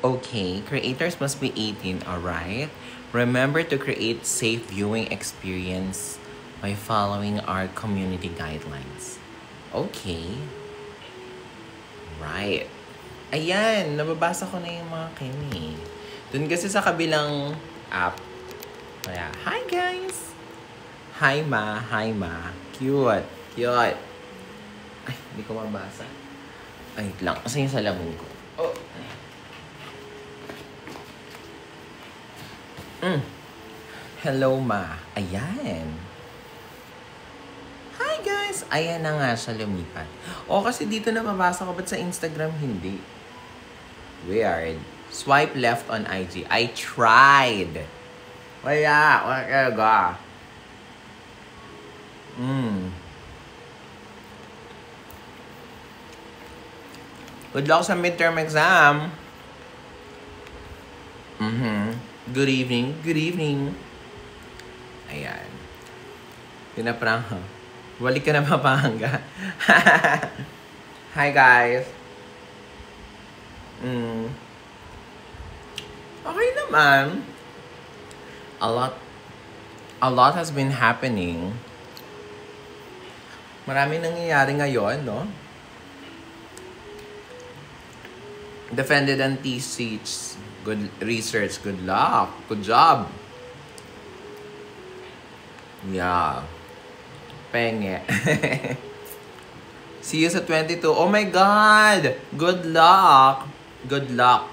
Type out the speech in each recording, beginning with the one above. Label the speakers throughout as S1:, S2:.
S1: Okay, creators must be 18, alright? Remember to create safe viewing experience by following our community guidelines. Okay. Right. Ayan, nababasa ko na yung mga kini. Dun kasi sa kabilang app. Kaya, hi guys! Hi ma, hi ma. Cute, cute. Ay, hindi ko mabasa. Ay, lang. Kasi yung salamin ko. Oh. Hello, ma. Ayan. Hi, guys. Ayan na nga siya lumipat. O, kasi dito na mabasa ko. Ba't sa Instagram hindi? Weird. Swipe left on IG. I tried. Wala. Wala talaga. Good luck sa midterm exam. Good evening. Good evening. Ayan. Pinaprank. Balik ka na Pampanga. Hi guys. Okay naman. A lot has been happening. Marami nangyayari ngayon, no? Defended and thesis. Good research. Good luck. Good job. Yeah. Penge. See you sa 22. Oh my God! Good luck! Good luck.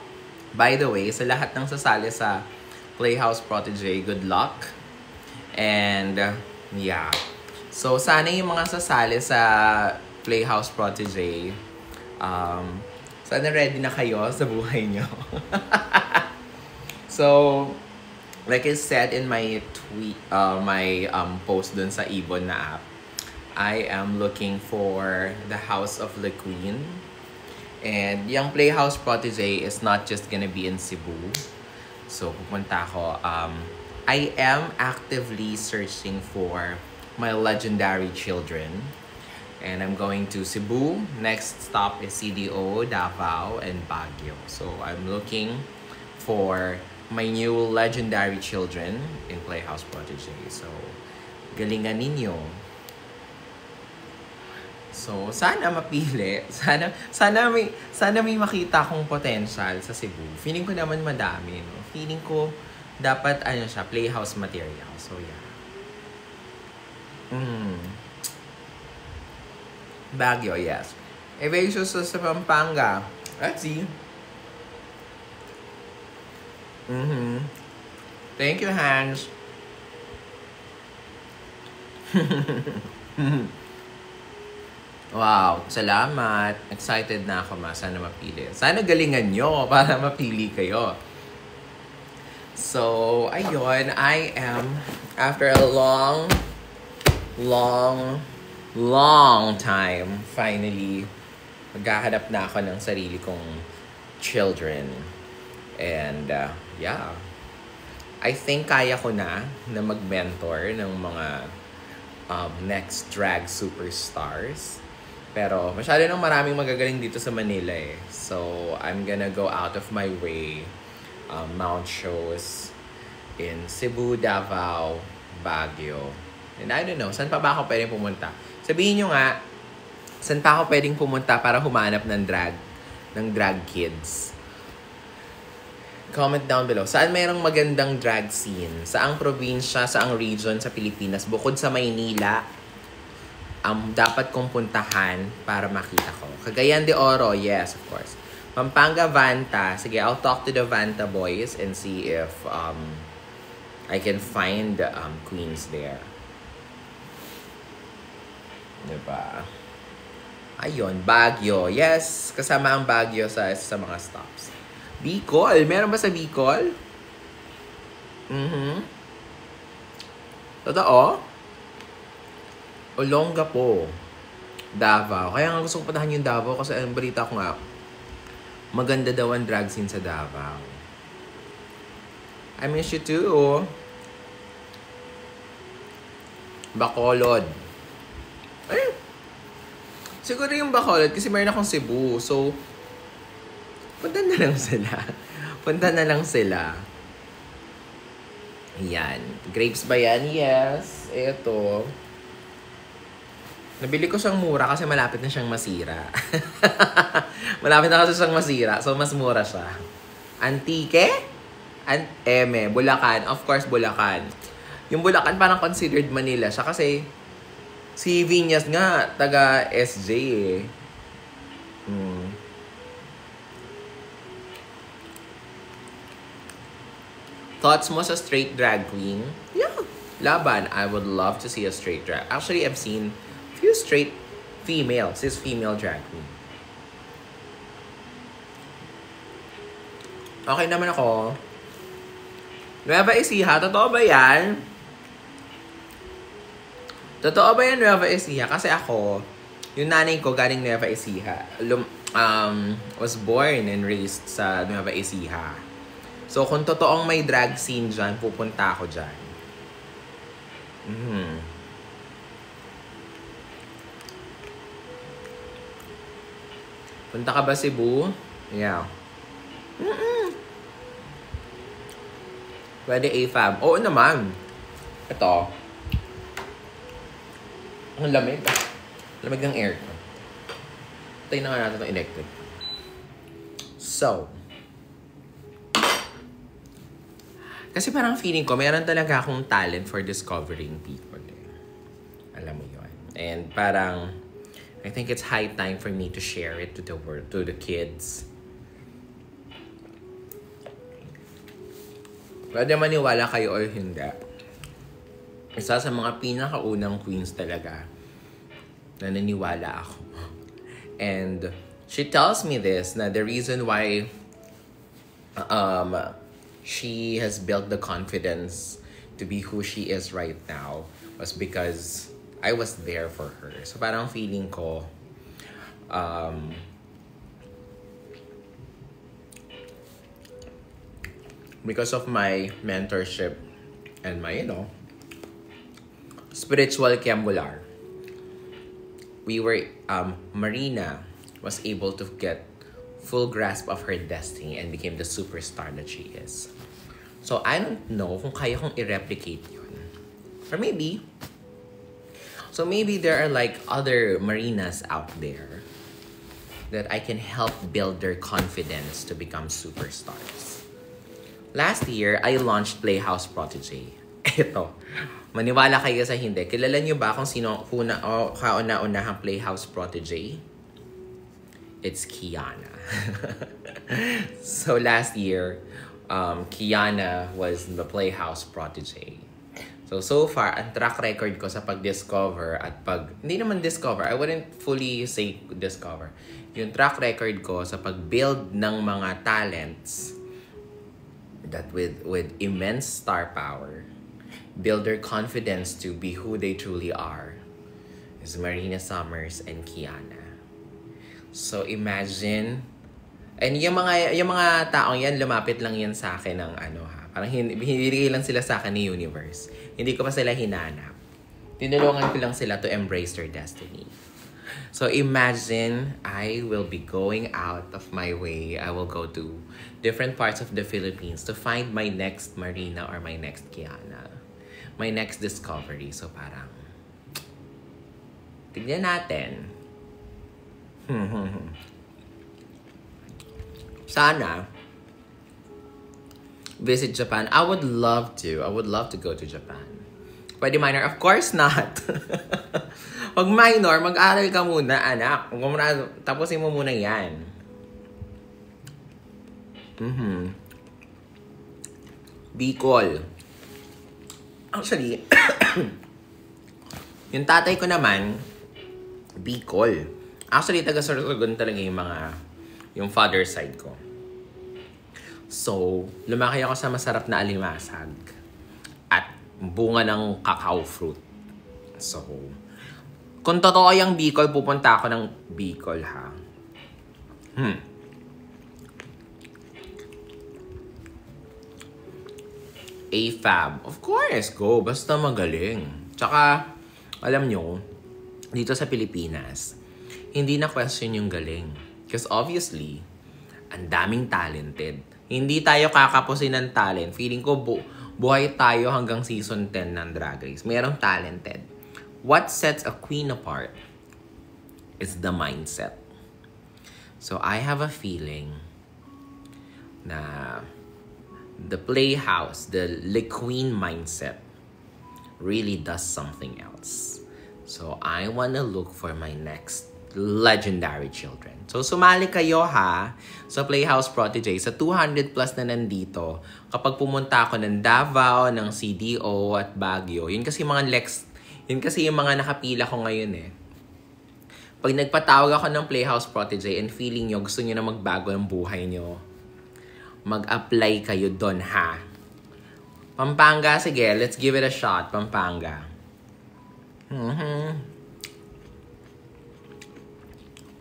S1: By the way, sa lahat ng sasali sa Playhouse Protégé, good luck. And, yeah. So, sana yung mga sasali sa Playhouse Protégé, sana ready na kayo sa buhay nyo. So, like I said in my tweet, my post dun sa Ibon na app, I am looking for the House of the Queen. And yung Playhouse Protégé is not just gonna be in Cebu. So, pupunta ako. I am actively searching for my legendary children. And I'm going to Cebu. Next stop is CDO, Davao, and Baguio. So I'm looking for my new legendary children in Playhouse Protégé. So, galingan ninyo. So, sana mapili. Sana may makita akong potential sa Cebu. Feeling ko naman madami, no? Feeling ko dapat siya, Playhouse material. So, yeah. Baguio, yes. Evasios sa Pampanga. Let's see. Thank you, Hans. Wow, salamat. Excited na ako, ma. Sana mapili. Sana galingan nyo para mapili kayo. So, ayun. I am, after a long time, finally, maghahanap na ako ng sarili kong children. And, yeah. I think kaya ko na mag-mentor ng mga next drag superstars. Pero, masyado nang maraming magagaling dito sa Manila eh. So, I'm gonna go out of my way, mount shows in Cebu, Davao, Baguio. And I don't know, saan pa ba ako pwedeng pumunta? Sabihin nyo nga, saan pa ako pwedeng pumunta para humanap ng drag kids? Comment down below. Saan mayroong magandang drag scene? Saang probinsya, saang region sa Pilipinas, bukod sa Maynila, dapat kong puntahan para makita ko. Cagayan de Oro, yes, of course. Pampanga, Vanta. Sige, I'll talk to the Vanta boys and see if I can find queens there. Diba? Ayun, Baguio. Yes, kasama ang Baguio sa mga stops. Bicol. Meron ba sa Bicol? Totoo? Olongapo. Davao. Kaya nga gusto ko puntahan yung Davao kasi ang balita ko nga, maganda daw ang drag scene sa Davao. I miss you too. Bacolod. Ay, siguro yung Bacolod kasi mayroon akong Cebu. So, punta na lang sila. Punta na lang sila. Yan. Grapes ba yan? Yes. Ito. Nabili ko siyang mura kasi malapit na siyang masira. Malapit na kasi siyang masira. So, mas mura siya. Antique? Eme. Bulacan. Of course, Bulacan. Yung Bulacan parang considered Manila siya kasi si Viñas nga, taga SJ eh. Thoughts mo sa straight drag queen? Yeah. Laban. I would love to see a straight drag. Actually, I've seen few straight female, cis-female drag queen. Okay naman ako. Nueva Ecija, totoo ba yan? Totoo ba yan, Nueva Ecija? Kasi ako, yung nanay ko galing Nueva Ecija. Was born and raised sa Nueva Ecija. So, kung totoong may drag scene dyan, pupunta ako dyan. Punta ka ba Cebu? Yeah. Pwede AFAB. Oo naman. Ito. Ang lamig. Lamig ng aircon. Tayo na nga natin ng electric. So. Kasi parang feeling ko, meron talaga akong talent for discovering people. Alam mo yun. And parang, I think it's high time for me to share it to the world, to the kids. Pwede maniwala kayo or hindi. Isa sa mga pinakaunang queens talaga na naniwala ako. And she tells me this, na the reason why she has built the confidence to be who she is right now was because I was there for her. So parang feeling ko, because of my mentorship and my, spiritual cambular, we were, Marina was able to get full grasp of her destiny and became the superstar that she is. So I don't know kung kaya kong i-replicate yun. Or maybe, so maybe there are like other Marinas out there that I can help build their confidence to become superstars. Last year, I launched Playhouse Protégé. Ito, maniwala kayo sa hindi. Kilala niyo ba kung sino kauna-unahang Playhouse Protégé? It's Kiana. So last year, Kiana was the Playhouse Protégé. So far, ang track record ko sa pag-discover at hindi naman discover, I wouldn't fully say discover. Yung track record ko sa pag-build ng mga talents that with immense star power, build their confidence to be who they truly are, is Marina Summers and Kiana. So imagine, and yung mga taong yan, lumapit lang yan sa akin ng parang hinibigay lang sila sa akin ni Universe. Hindi ko pa sila hinanap. Tinulungan ko lang sila to embrace their destiny. So imagine, I will be going out of my way. I will go to different parts of the Philippines to find my next Marina or my next Kiana. My next discovery. So parang, tignan natin. Sana visit Japan. I would love to go to Japan. Pwede minor? Of course not. Pag minor, mag-aral ka muna, anak. Tapusin mo muna yan. Bicol. Actually, yung tatay ko naman, Bicol. Actually, taga-Sorsogon talaga yung father side ko. So, lumaki ako sa masarap na alimasag at bunga ng cacao fruit. So, kung totoo yung Bicol, pupunta ako ng Bicol, ha? AFAB. Of course, go. Basta magaling. Tsaka, alam nyo, dito sa Pilipinas, hindi na question yung galing. Because obviously, ang daming talented. Hindi tayo kakapusin ng talent. Feeling ko buhay tayo hanggang season 10 ng Drag Race. Merong talented. What sets a queen apart is the mindset. So I have a feeling na the Playhouse, the Queen mindset really does something else. So I wanna look for my next legendary children. So sumali kayo ha sa Playhouse Protégé sa 200 plus na nandito. Kapag pumunta ako ng Davao, ng CDO at Baguio, yun kasi yung mga nakapila ko ngayon eh. Pag nagpatawag ako ng Playhouse Protégé and feeling nyo, gusto nyo na magbago ang buhay nyo, mag-apply kayo doon ha. Pampanga, sige, let's give it a shot, Pampanga.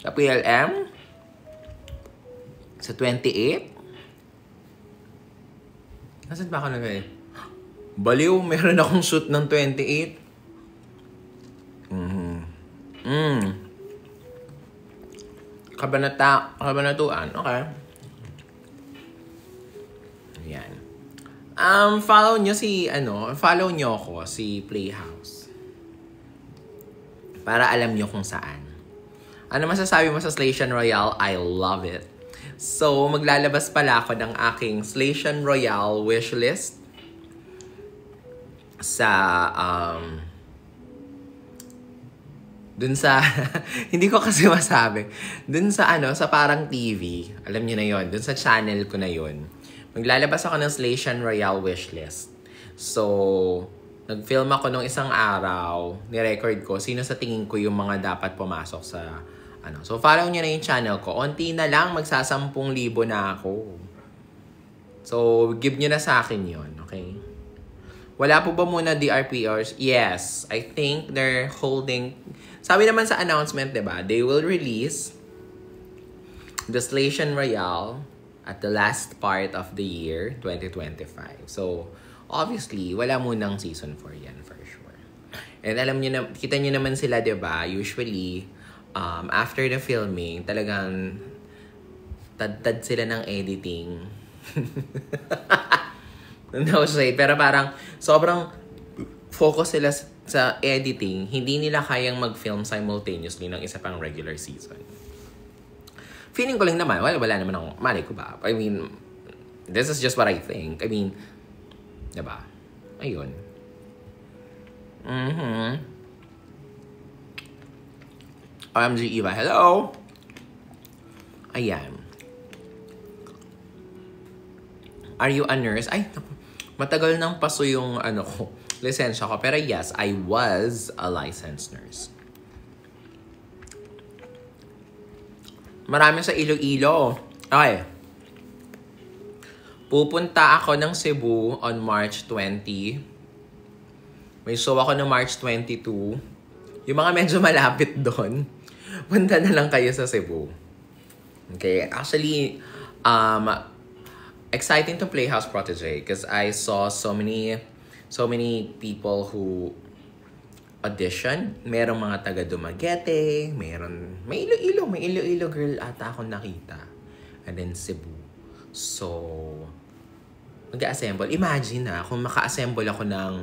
S1: Sa PLM? Sa 28? Nasaan ba ako nagay? Baliw, meron akong shoot ng 28. Kabanatuan, okay. Ayan. Follow nyo ako, si Playhouse. Para alam nyo kung saan. Ano masasabi mo sa Station Royale? I love it. So, maglalabas pala ako ng aking Station Royale wishlist sa, dun sa, hindi ko kasi masabi. Dun sa sa parang TV. Alam nyo na yon. Dun sa channel ko na yon. Maglalabas ako ng Station Royale wishlist. So, nag-film ako nung isang araw, ni-record ko sino sa tingin ko yung mga dapat pumasok sa So, follow nyo na yung channel ko. Unti na lang, magsa10,000 na ako. So, give nyo na sa akin yon, okay? Wala po ba muna DRPRs? Yes, I think they're holding. Sabi naman sa announcement, diba? They will release the Station Royale at the last part of the year, 2025. So, obviously, wala munang season 4 yan for sure. And alam nyo na, kita nyo naman sila, diba? Usually, after the filming, talagang tad sila ng editing. No shade. Pero parang sobrang focus sila sa editing. Hindi nila kayang mag-film simultaneously ng isa pang regular season. Feeling ko lang naman, wala naman akong, malay ko ba? I mean, this is just what I think. I mean, diba? Ayun. OMG Eva, hello! Ayan. Are you a nurse? Ay, matagal nang paso yung lisensya ko. Pero yes, I was a licensed nurse. Marami sa Iloilo. Okay. Pupunta ako ng Cebu on March 20. May show ako ng March 22. Yung mga medyo malapit doon, punta na lang kayo sa Cebu. Okay. Actually, exciting to Playhouse Protégé because I saw so many people who audition. Merong mga taga Dumaguete, may Iloilo girl ata akong nakita. And then Cebu. So, mag-assemble. Imagine kung maka-assemble ako ng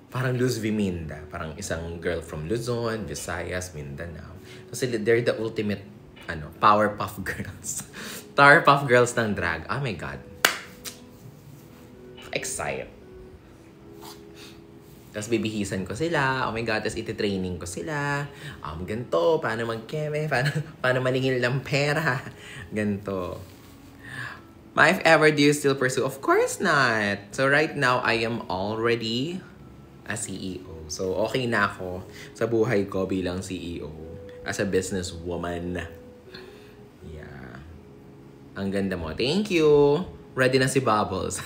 S1: parang Luz Viminda. Parang isang girl from Luzon, Visayas, Mindanao. Kasi they're the ultimate Powerpuff Girls. Powerpuff Girls ng drag. Oh my God. Excited. Tapos bibihisan ko sila. Oh my God. Tapos iti-training ko sila. Ganito. Paano mag-keme. Paano maningil ng pera. Ganito. Ma, if ever do you still pursue? Of course not. So right now, I am already a CEO. So okay na ako sa buhay ko bilang CEO. As a businesswoman. Yeah. Ang ganda mo. Thank you. Ready na si Bubbles.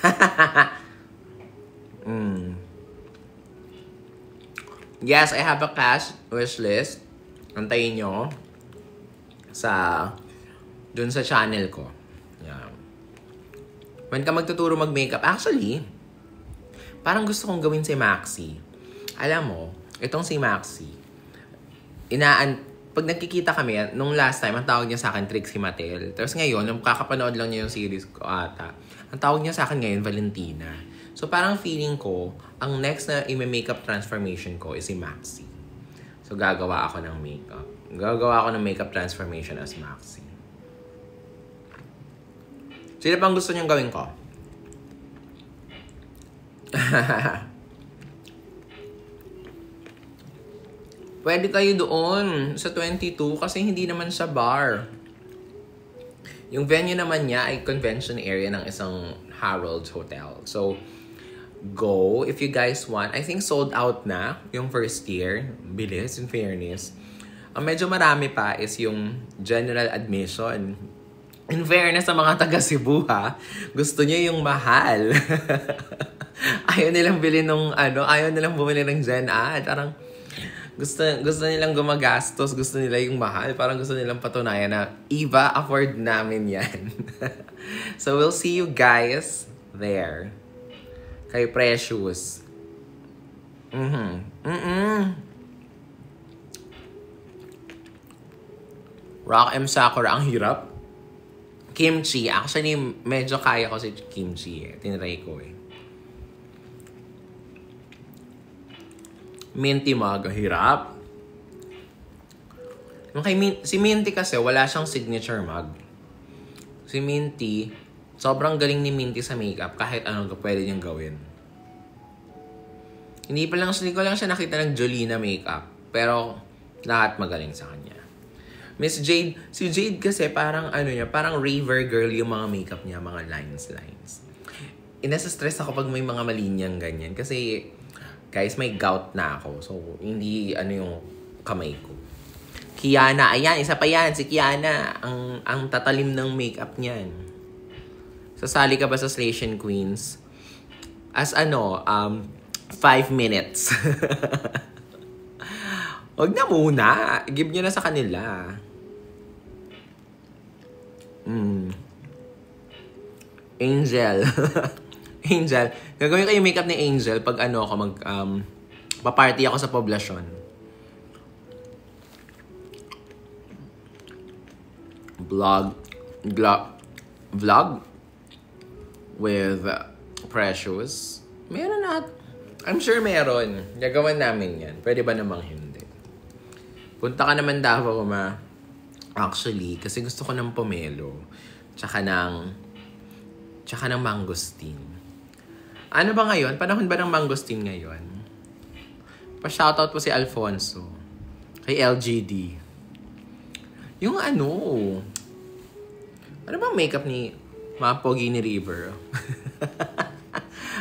S1: Yes, I have a cash wish list. Antayin nyo. Dun sa channel ko. Yeah. When ka magtuturo mag-makeup, actually, parang gusto kong gawin si Maxi. Alam mo, itong si Maxi, pag nagkikita kami, nung last time, ang tawag niya sa akin, Trixie Mattel. Tapos ngayon, nung kakapanood lang niya yung series ko ata, ang tawag niya sa akin ngayon, Valentina. So parang feeling ko, ang next na i-makeup transformation ko is si Maxi. So gagawa ako ng makeup. Gagawa ako ng makeup transformation as Maxi. Sino pang gusto niyong gawin ko? Pwede kayo doon sa 22 kasi hindi naman siya bar. Yung venue naman niya ay convention area ng isang Harold's Hotel. So, go if you guys want. I think sold out na yung first year. Bilis, in fairness. Ang medyo marami pa is yung general admission. In fairness sa mga taga Cebu ha, gusto niya yung mahal. Ayaw nilang bilhin nung ayaw nilang bumili ng Gen Ad. Parang gusto nilang gumagastos, gusto nila yung mahal. Parang gusto nilang patunayan na, Eva, afford namin yan. So, we'll see you guys there. Kay Precious. Rock M. Sakura, ang hirap. Kimchi. Actually, medyo kaya ko si kimchi eh. Tinry ko eh. Minty mug, hirap. Si Minty kasi, wala siyang signature mug. Si Minty, sobrang galing ni Minty sa makeup kahit anong pwede niyang gawin. Hindi ko lang siya nakita ng Jolina makeup. Pero, lahat magaling sa kanya. Miss Jade, si Jade kasi parang parang raver girl yung mga makeup niya, mga lines. Inasa-stress ako pag may mga malinyang ganyan. Kasi, guys, may gout na ako. So, hindi yung kamay ko. Kiana, ayan, isa pa yan, si Kiana. Ang tatalim ng makeup niyan. Sasali ka ba sa Slation Queens? As 5 minutes. Huwag na muna. Give nyo na sa kanila. Angel. Angel. Gagawin ko yung makeup ni Angel pag paparty ako sa poblasyon. Vlog with Precious. Meron na. I'm sure meron. Gagawin namin yan. Pwede ba namang hindi? Punta ka naman Davao, ma. Actually, kasi gusto ko ng pomelo. Tsaka ng mangosteen. Ano ba ngayon? Panahon ba ng mangosteen ngayon? Pa-shoutout po si Alfonso. Kay LGD. Yung ano bang makeup ni mga pogi ni River?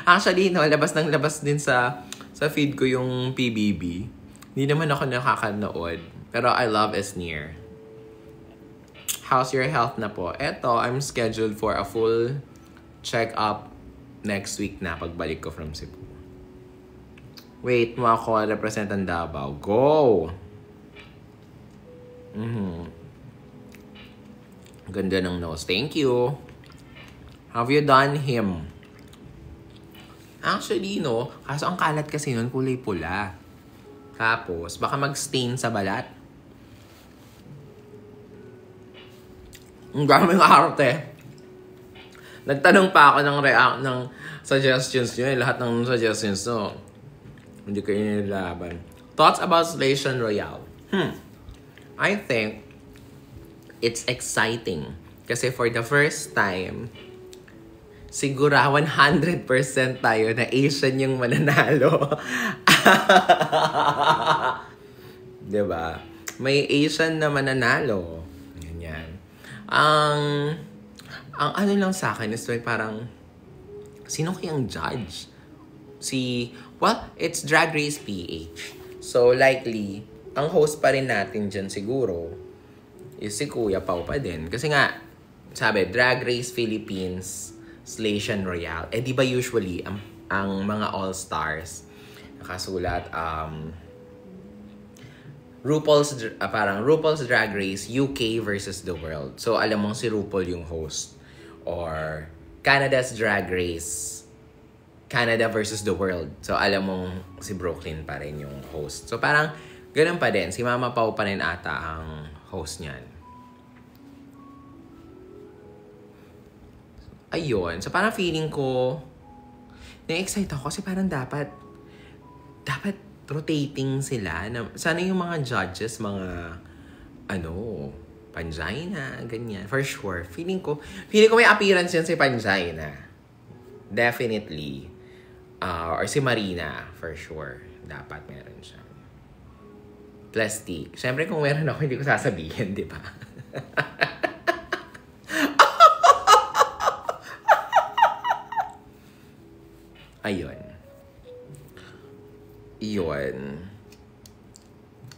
S1: Actually, labas din sa feed ko yung PBB. Hindi naman ako nakakanood. Pero I love is near. How's your health na po? Eto, I'm scheduled for a full check-up next week na pagbalik ko from Cebu. Wait, mo ako represent ang Davao. Go! Ganda ng nose. Thank you. Have you done him? Actually, kaso ang kalat kasi nun, kulay pula. Tapos, baka mag-stain sa balat. Ang daming arte. Nagtanong pa ako ng suggestions nyo. Lahat ng suggestions hindi ko inilaban. Thoughts about Slation Royale? I think it's exciting. Kasi for the first time, siguro 100% tayo na Asian yung mananalo. Diba? May Asian na mananalo. Ganyan. Ang lang sa akin is parang, sino kayang judge? It's Drag Race PH. So, likely, ang host pa rin natin dyan siguro is si Kuya Pao pa din. Kasi nga, sabi, Drag Race Philippines, Slation Royale. Di ba usually, ang mga all-stars, nakasulat, RuPaul's Drag Race UK versus the world. So, alam mong si RuPaul yung host. Or, Canada's Drag Race, Canada versus the world. So, alam mong si Brooklyn pa rin yung host. So, parang, Ganun pa din. Si Mama Pao pa rin ata ang host niyan. Ayun. So, parang feeling ko, na-excite ako kasi parang dapat rotating sila. Sana yung mga judges, mga, Panjay na, ganyan. For sure. Feeling ko may appearance yan si Panjay na. Definitely. Or si Marina, for sure. Dapat meron siya. Plastic. Siyempre, kung meron ako, hindi ko sasabihin, di ba? Ayun.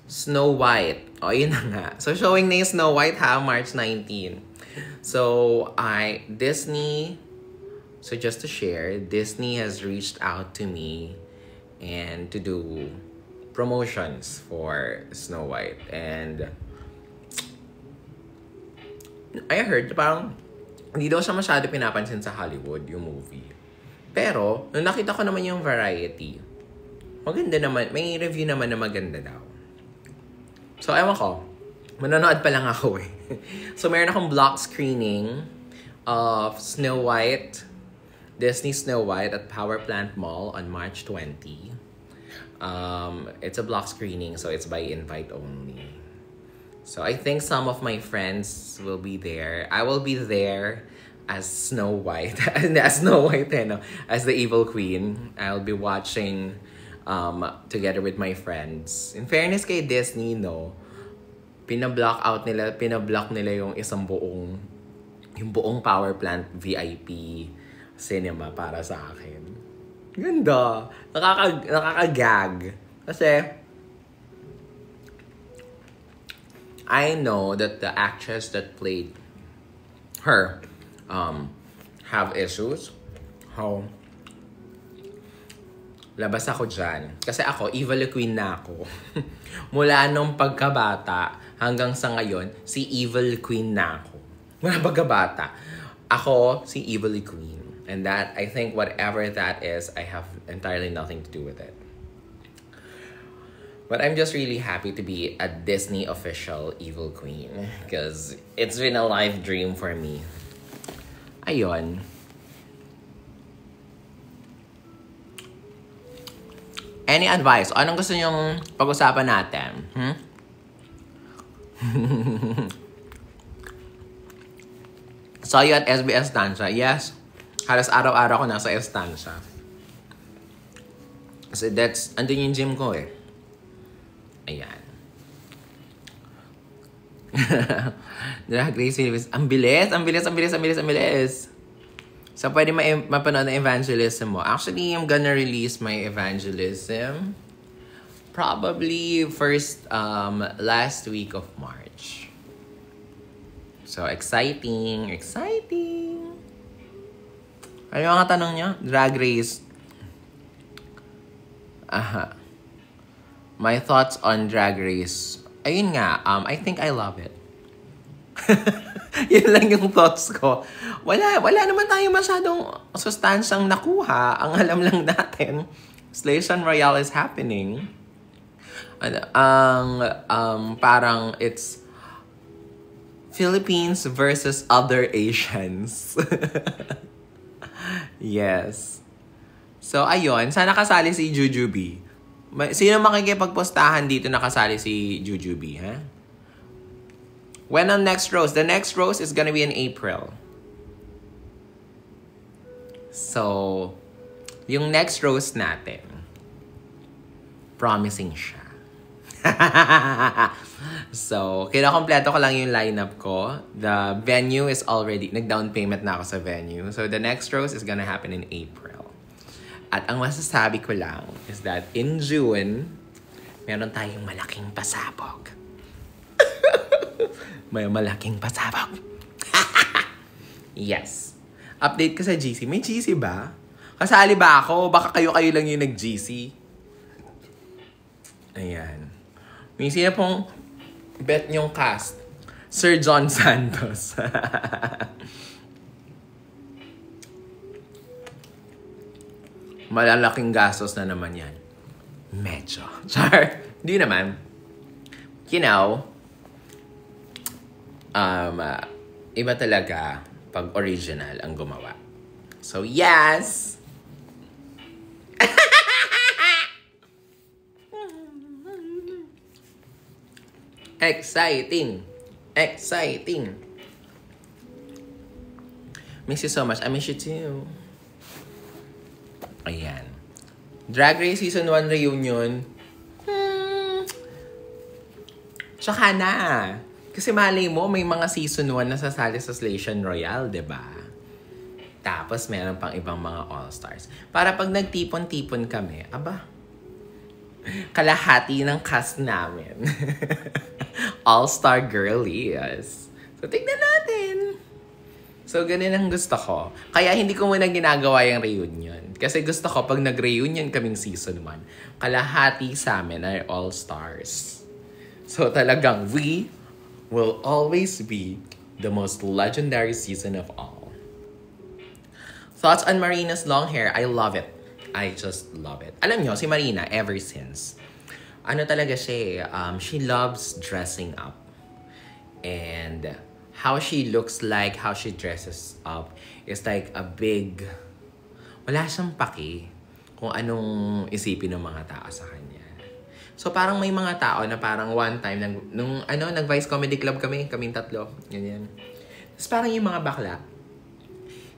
S1: Snow White. O, yun na nga. So, showing na yung Snow White March 19. So, Disney, so just to share, Disney has reached out to me and to do promotions for Snow White. And I heard parang hindi daw siya masyado pinapansin sa Hollywood, yung movie. Pero, nung nakita ko naman yung Variety, maganda naman. May review naman na maganda daw. So, ewan ko. Manonood pa lang ako eh. So, meron akong block screening of Snow White, Disney Snow White at Power Plant Mall on March 20. It's a block screening, so it's by invite only. So, I think some of my friends will be there. I will be there as Snow White. As Snow White, as the evil queen. I'll be watching together with my friends. In fairness kay Disney, pinablock nila yung buong Power Plant VIP cinema para sa akin. Ganda. Nakaka-gag. Kasi I know that the actress that played her have issues. How? Labas ako dyan. Kasi ako, evil queen na ako. Mula nung pagkabata hanggang sa ngayon, si evil queen na ako. Mula pagkabata. Ako, si evil queen. And that, I think whatever that is, I have entirely nothing to do with it. But I'm just really happy to be a Disney official evil queen. Because it's been a life dream for me. Ayun. Any advice? Anong gusto nyong pag-usapan natin? Saw you at SBS Estancia. Yes. Halos araw-araw ko nasa Estancia. Kasi andun yung gym ko eh. Ayan. Drag Race Philippines. Ang bilis. So, pwede mapanood na evangelism mo. Actually, I'm gonna release my evangelism probably last week of March. So, exciting. Ano yung mga tanong nyo? Drag Race. My thoughts on Drag Race. Ayun nga, I think I love it. Yun lang yung thoughts ko. Wala naman tayo masyadong sustansyang nakuha. Ang alam lang natin, Station Royale is happening. Parang it's Philippines versus other Asians. Yes. So, ayun. Sana kasali si Jujubee. Sino makikipagpostahan dito na kasali si Jujubee, ha? When ang next roast? The next roast is gonna be in April. So, yung next roast natin, promising siya. So, kinakompleto ko lang yung lineup ko. The venue is already, nag-down payment na ako sa venue. So, the next roast is gonna happen in April. At ang masasabi ko lang is that in June, meron tayong malaking pasabog. May malaking pasabog. Yes. Update ko sa GC. May GC ba? Kasali ba ako? Baka kayo lang yung nag-GC. Ayan. May sino pong bet niyong cast? Sir John Santos. Malalaking gastos na naman yan. Medyo. Char. Di naman. you know, iba talaga pag original ang gumawa. So, yes! Exciting! Exciting! Miss you so much. I miss you too. Ayan. Drag Race Season 1 reunion. Tsaka na. Kasi malay mo, may mga Season 1 na sasali sa Station Royale, diba? Tapos meron pang ibang mga All-Stars. Para pag nagtipon-tipon kami, aba, kalahati ng cast namin. All-Star girlies. So, tignan natin. So, ganun ang gusto ko. Kaya hindi ko muna ginagawa yung reunion. Kasi gusto ko, pag nag-reunion kaming Season 1, kalahati sa amin ay All-Stars. So, talagang we will always be the most legendary season of all. Thoughts on Marina's long hair? I love it. I just love it. Alam nyo, si Marina, ever since, ano talaga siya, she loves dressing up. And how she looks like, how she dresses up, is like a big, wala siyang paki kung anong isipin ng mga tao sa kanya. So parang may mga tao na parang one time, nag-Vice Comedy Club kaming tatlo, ganyan. Tapos parang yung mga bakla,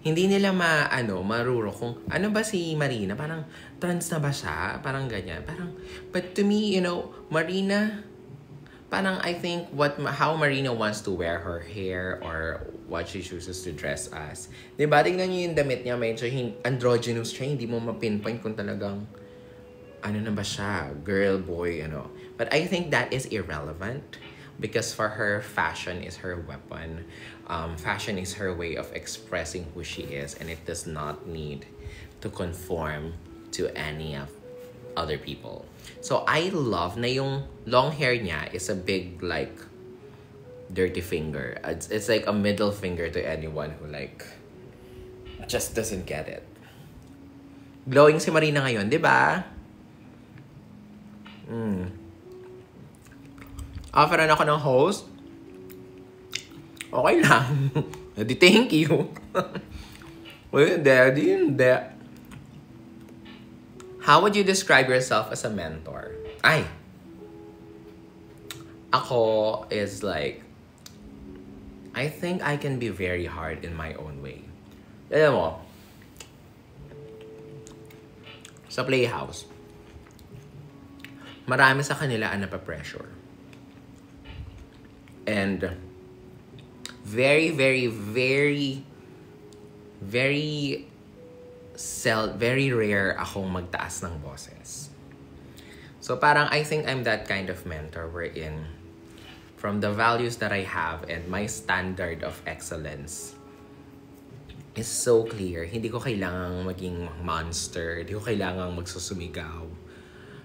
S1: hindi nila maruro kung ano ba si Marina, parang trans na ba siya, parang ganyan. Parang, but to me, Marina, parang I think how Marina wants to wear her hair or what she chooses to dress as. Diba, tingnan niyo yung damit niya, medyo androgynous siya, hindi mo mapinpoint kung talagang, ano na ba siya, girl, boy, But I think that is irrelevant. Because for her, fashion is her weapon. Fashion is her way of expressing who she is. And it does not need to conform to any of other people. So I love na yung long hair niya is a big, like, dirty finger. It's like a middle finger to anyone who, like, just doesn't get it. Glowing si Marina ngayon, di ba? Offeran ako ng host. Okay lang. Daddy, thank you. Well, Daddy, how would you describe yourself as a mentor? Ako is like, I think I can be very hard in my own way. Alam mo, sa Playhouse, marami sa kanila ang napapressure. And very, very, very, very very rare akong magtaas ng boses. So parang I think I'm that kind of mentor wherein from the values that I have and my standard of excellence is so clear. Hindi ko kailangang maging monster. Hindi ko kailangang magsusumigaw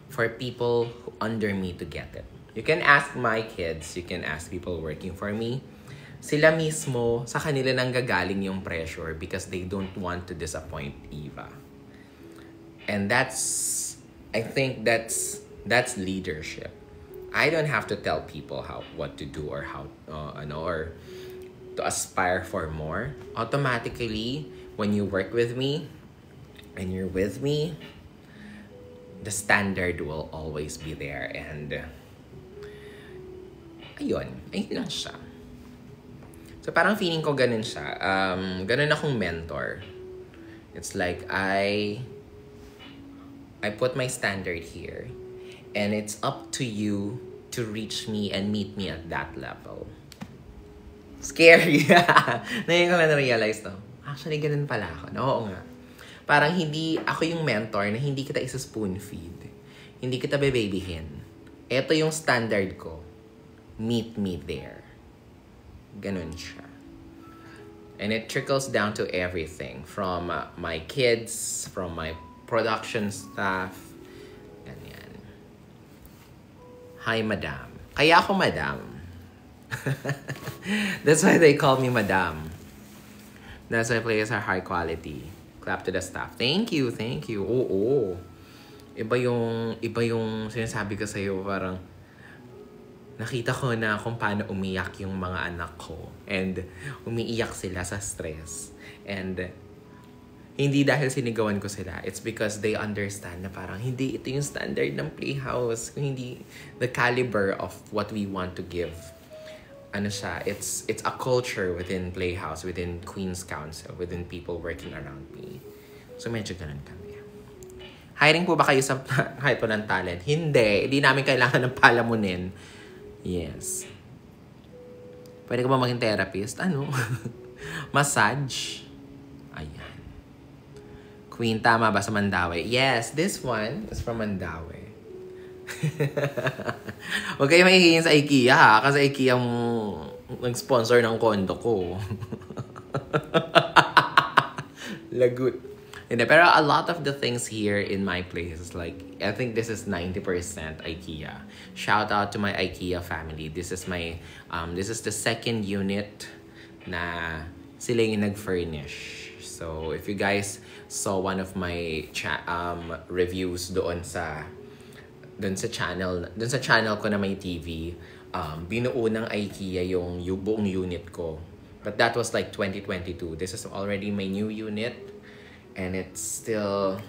S1: for people under me to get it. You can ask my kids, you can ask people working for me. Sila mismo, sa kanila nang gagaling yung pressure because they don't want to disappoint Eva. And I think that's leadership. I don't have to tell people what to do or how, or to aspire for more. Automatically, when you work with me and you're with me, the standard will always be there. And ayun lang siya. So parang feeling ko ganun siya. Ganun akong mentor. It's like I put my standard here and it's up to you to reach me and meet me at that level. Scary. Ngayon ko lang na-realize to. Actually, ganun pala ako. Oo nga. Parang hindi ako yung mentor na hindi kita isa-spoon feed. Hindi kita bebabyhin. Ito yung standard ko. Meet me there. Ganun siya. And it trickles down to everything. From my kids, from my production staff. Ganyan. Hi, madam. Kaya ako madam. That's why they call me madam. That's why players are high quality. Clap to the staff. Thank you. Oo. Iba yung sinasabi ko sa'yo, parang nakita ko na kung paano umiyak yung mga anak ko. And umiiyak sila sa stress. And hindi dahil sinigawan ko sila. It's because they understand na parang hindi ito yung standard ng Playhouse. Hindi the caliber of what we want to give. Ano siya, it's a culture within Playhouse, within Queen's Council, within people working around me. So medyo ganun kami. Hiring po ba kayo sa kahit walang talent? Hindi namin kailangan ng palamunin. Yes. Pwede ka ba maging therapist? Ano? Massage? Ayan. Queen, tama ba sa Mandaue? Yes, this one is from Mandaue. Huwag kayo mahihiyin sa IKEA ha, kasi IKEA mo nag-sponsor ng kondo ko. Lagut. Hindi, pero a lot of the things here in my place is like, I think this is 90% IKEA. Shout out to my IKEA family. This is my, this is the second unit na sila yung nag-furnish. So, if you guys saw one of my reviews doon sa channel ko na may TV, binuo ng IKEA yung buong unit ko. But that was like 2022. This is already my new unit, and it's still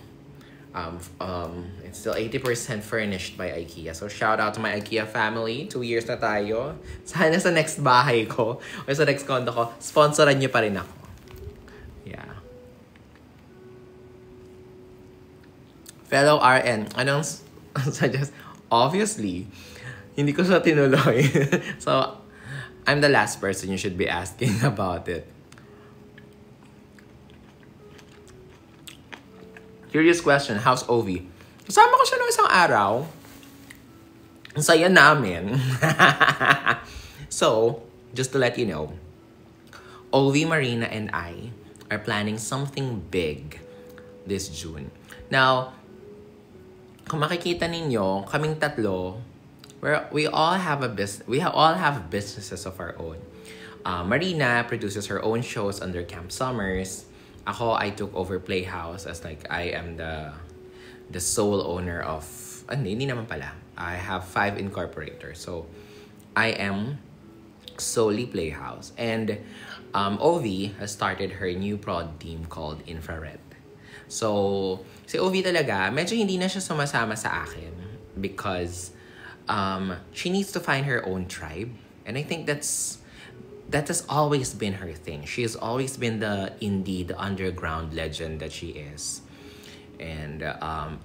S1: 80% furnished by IKEA. So shout out to my IKEA family. 2 years na tayo. Sana sa next bahay ko o sa next condo ko, sponsoran niyo pa rin ako. Yeah. Fellow RN, anong suggest? Obviously, hindi ko siya tinuloy. So, I'm the last person you should be asking about it. Curious question, how's Ovi? Kasama ko siya noong isang araw. Ang saya namin. So, just to let you know, Ovi, Marina, and I are planning something big this June. Now, kung makikita ninyo, kaming tatlo, we all have businesses of our own. Marina produces her own shows under Camp Summers. Ako, I took over Playhouse as like I am the sole owner of, hindi naman pala. I have 5 incorporators. So, I am solely Playhouse. And Ovi has started her new prod team called Infrared. So, si Ovi talaga, medyo hindi na siya sumasama sa akin because she needs to find her own tribe. And I think that has always been her thing. She has always been the indie, the underground legend that she is. And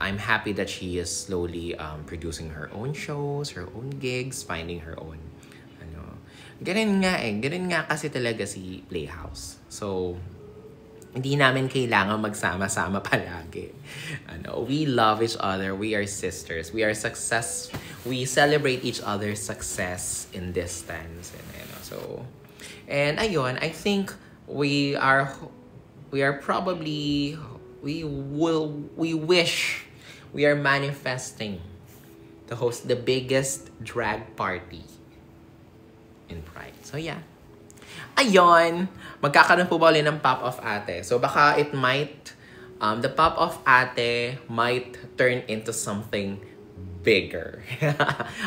S1: I'm happy that she is slowly producing her own shows, her own gigs, finding her own. Ganun nga kasi talaga si Playhouse. So, hindi namin kailangan magsama-sama palagi. We love each other. We are sisters. We celebrate each other's success in distance. And ayun, I think we are manifesting to host the biggest drag party in Pride. So yeah. Ayun, magkakaroon po ba ulit ng pop-off ate? So baka it might, the pop-off ate might turn into something bigger.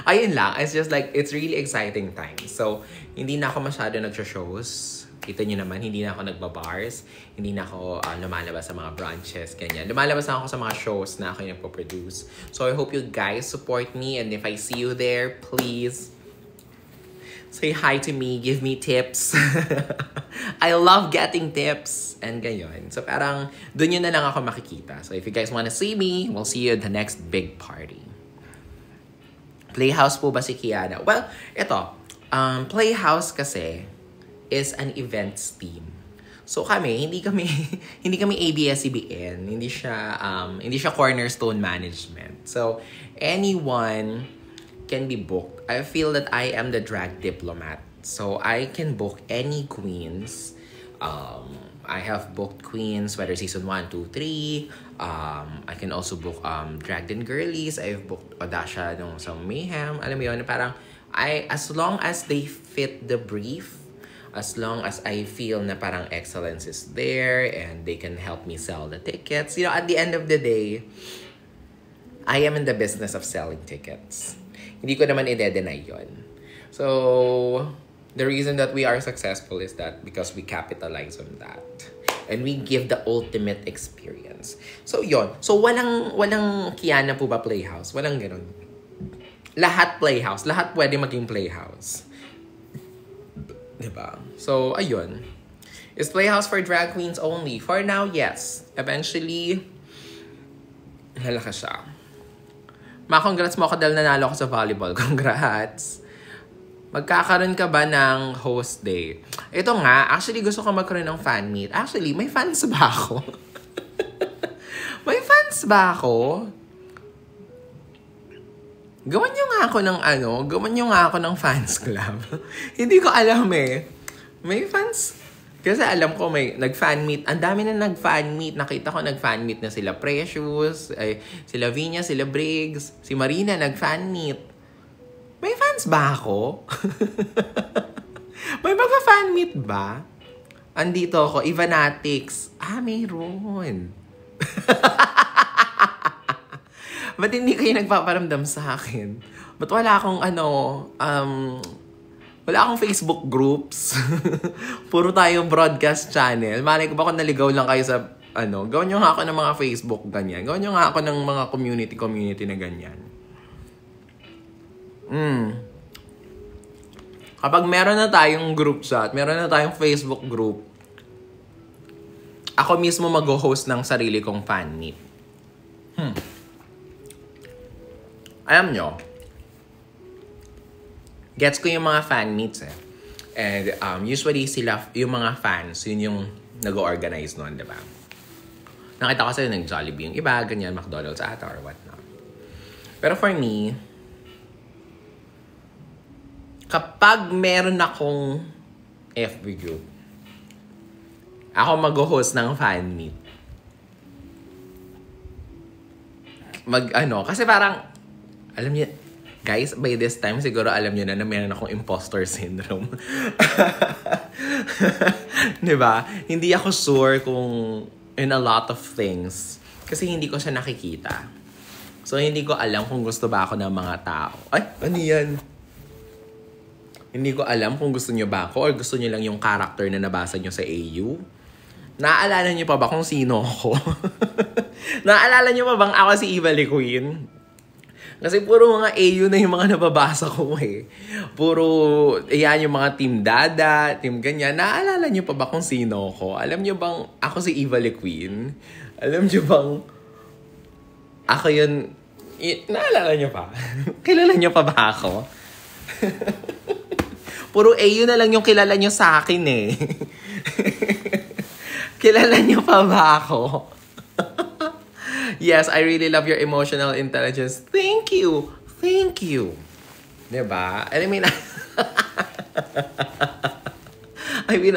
S1: Ayun lang, it's just like, it's really exciting time. So, hindi na ako masyado nagsha-shows. Kita nyo naman, hindi na ako nagbabars. Hindi na ako lumalabas sa mga branches, ganyan. Lumalabas na ako sa mga shows na ako yung nagpo-produce. So, I hope you guys support me, and if I see you there, please say hi to me, give me tips. I love getting tips. And ganyan. So parang, dun yun na lang ako makikita. So if you guys wanna see me, we'll see you at the next big party. Playhouse po ba si Kiana? Well, ito. Playhouse kasi is an events team. So kami, hindi kami ABS-CBN. Hindi siya cornerstone management. So anyone can be booked. I feel that I am the drag diplomat. So I can book any queens. I have booked queens, whether season 1, 2, 3. I can also book Dragged In Girlies. I've booked Odasha nung sa Mayhem. Alam mo yun, parang as long as they fit the brief, as long as I feel na parang excellence is there and they can help me sell the tickets. At the end of the day, I am in the business of selling tickets. Hindi ko naman i-deny yun. So, the reason that we are successful is that because we capitalize on that. And we give the ultimate experience. So, yon. So, walang Kiana po ba playhouse? Walang ganun. Lahat playhouse. Lahat pwede maging playhouse. Diba? So, ayun. Is playhouse for drag queens only? For now, yes. Eventually, halaka siya. Congrats mo ako dahil nanalo ako sa volleyball. Congrats. Magkakaroon ka ba ng host day? Ito nga, actually gusto ko magkaroon ng fan meet. Actually, may fans ba ako? May fans ba ako? Gawan nyo nga ako ng fans club. Hindi ko alam eh. May fans. Kasi alam ko may nag-fan meet. Ang dami na nag-fan meet. Nakita ko nag-fan meet na sila Precious, sila Vinya, sila Briggs, si Marina nag-fan meet. May fans ba ako? May mag-fan meet ba? Andito ako, Ivanatics. Mayroon. Ba't hindi kayo nagpaparamdam sa akin? Ba't wala akong wala akong Facebook groups? Puro tayong broadcast channel. Malay ko ba kung naligaw lang kayo sa gawin nyo nga ako ng mga Facebook ganyan. Gawin nyo nga ako ng mga community na ganyan. Kapag meron na tayong group chat, meron na tayong Facebook group, ako mismo mag-host ng sarili kong fan meet. Alam nyo, gets ko yung mga fan meets eh. And usually sila, yung mga fans, yun yung nag-organize nun, diba? Nakita ko sa'yo ng Jollibee yung iba, ganyan, McDonald's ata or whatnot. Pero for me, kapag meron akong FB group, ako mag-host ng fan meet. Kasi parang, alam niyo, guys, by this time, siguro alam niyo na meron akong imposter syndrome. Diba? Hindi ako sure kung in a lot of things. Kasi hindi ko siya nakikita. So, hindi ko alam kung gusto ba ako ng mga tao. Ay, ano yan? Hindi ko alam kung gusto nyo ba ako or gusto nyo lang yung character na nabasa nyo sa AU. Naaalala nyo pa ba kung sino ako? Naaalala nyo pa bang ako si Eva Le Queen? Kasi puro mga AU na yung mga nababasa ko eh. Puro, yan yung mga Team Dada, Team ganyan. Naaalala nyo pa ba kung sino ako? Alam nyo bang ako si Eva Le Queen? Alam nyo bang ako yun? Naalala nyo pa? Kilala nyo pa ba ako? Puro AU na lang yung kilala nyo sa akin eh. Kilala nyo pa ba ako? Yes, I really love your emotional intelligence. Thank you. Thank you. Diba? I mean,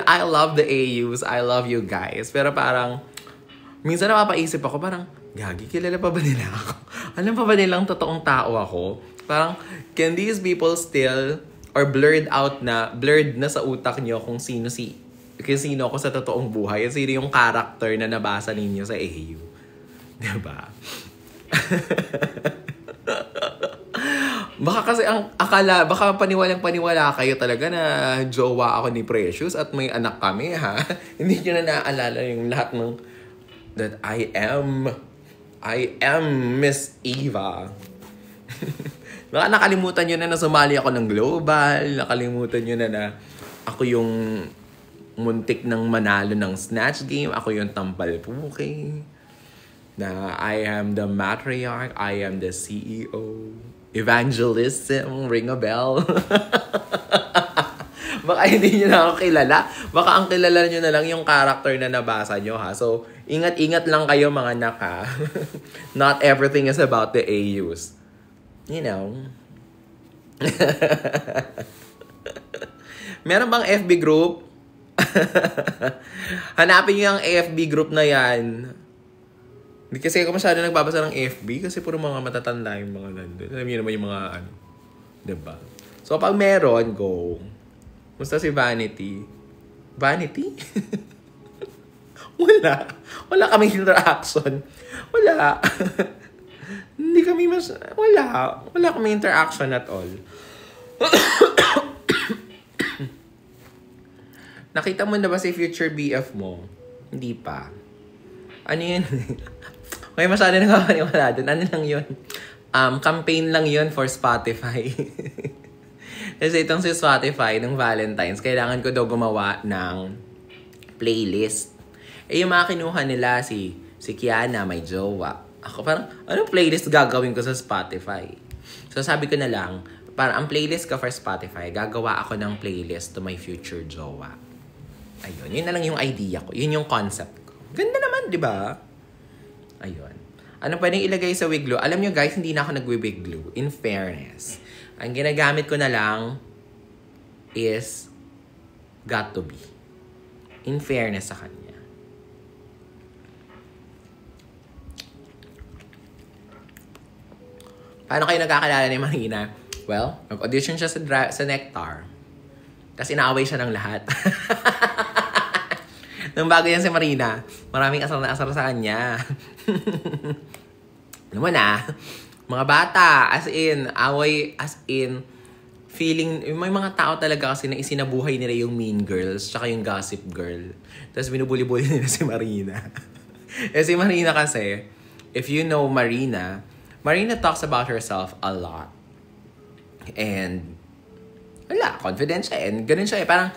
S1: I love the AUs. I love you guys. Pero parang, minsan napapaisip ako, parang, gagi, kilala pa ba nila ako? Alam pa ba nilang totoong tao ako? Parang, can these people still, or blurred na sa utak nyo kung sino ako sa totoong buhay, at sino yung character na nabasa ninyo sa AU. Diba? Baka kasi baka paniwalang-paniwala kayo talaga na jowa ako ni Precious at may anak kami, ha? Hindi nyo na naaalala yung lahat ng that I am Miss Eva. Baka nakalimutan nyo na sumali ako ng Global. Nakalimutan nyo na ako yung muntik ng manalo ng Snatch Game. Ako yung Tampal Puke. Na I am the matriarch. I am the CEO. Evangelism. Ring a bell. Baka hindi nyo na ako kilala. Baka ang kilala nyo na lang yung character na nabasa nyo, ha? So, ingat-ingat lang kayo mga anak, ha? Not everything is about the AUs. You know. Meron bang FB group? Hanapin nyo yung FB group na yan. Hindi kasi ako masyado nagbabasa ng FB kasi puro mga matatanda yung mga nandun. Alam niyo naman yung mga diba? So pag meron, go. Musta si Vanity? Vanity? Wala kaming interaction. Wala. Hindi kami wala kaming interaction at all. Nakita mo na ba si future BF mo? Hindi pa. Ano yun? Okay, masyado nakakaniwala dun. Ano lang yun? Campaign lang yun for Spotify. Kasi itong si Spotify, ng Valentine's, kailangan ko daw gumawa ng playlist. Yung mga kinuha nila, si Kiana, may jowa. Ako parang, anong playlist gagawin ko sa Spotify? So sabi ko na lang, parang ang playlist ko for Spotify, gagawa ako ng playlist to my future jowa. Ayun, yun na lang yung idea ko. Yun yung concept ko. Ganda naman, di ba? Ayun. Ano pwedeng ilagay sa wig glue? Alam nyo guys, hindi na ako nag-wig glue. In fairness. Ang ginagamit ko na lang is got to be. In fairness sa kanya. Paano kayo nagkakilala ni Marina? Well, nag-audition siya sa Nectar. Tapos inaaway siya ng lahat. Nung bago yan si Marina, maraming asar na asar sa kanya. Alam mo na, mga bata, as in, away, as in, feeling, may mga tao talaga kasi na isinabuhay nila yung Mean Girls, tsaka yung Gossip Girl. Tapos binubuli-buli nila si Marina. Si Marina kasi, if you know Marina talks about herself a lot. And, wala, confident siya. And ganun siya eh. Parang,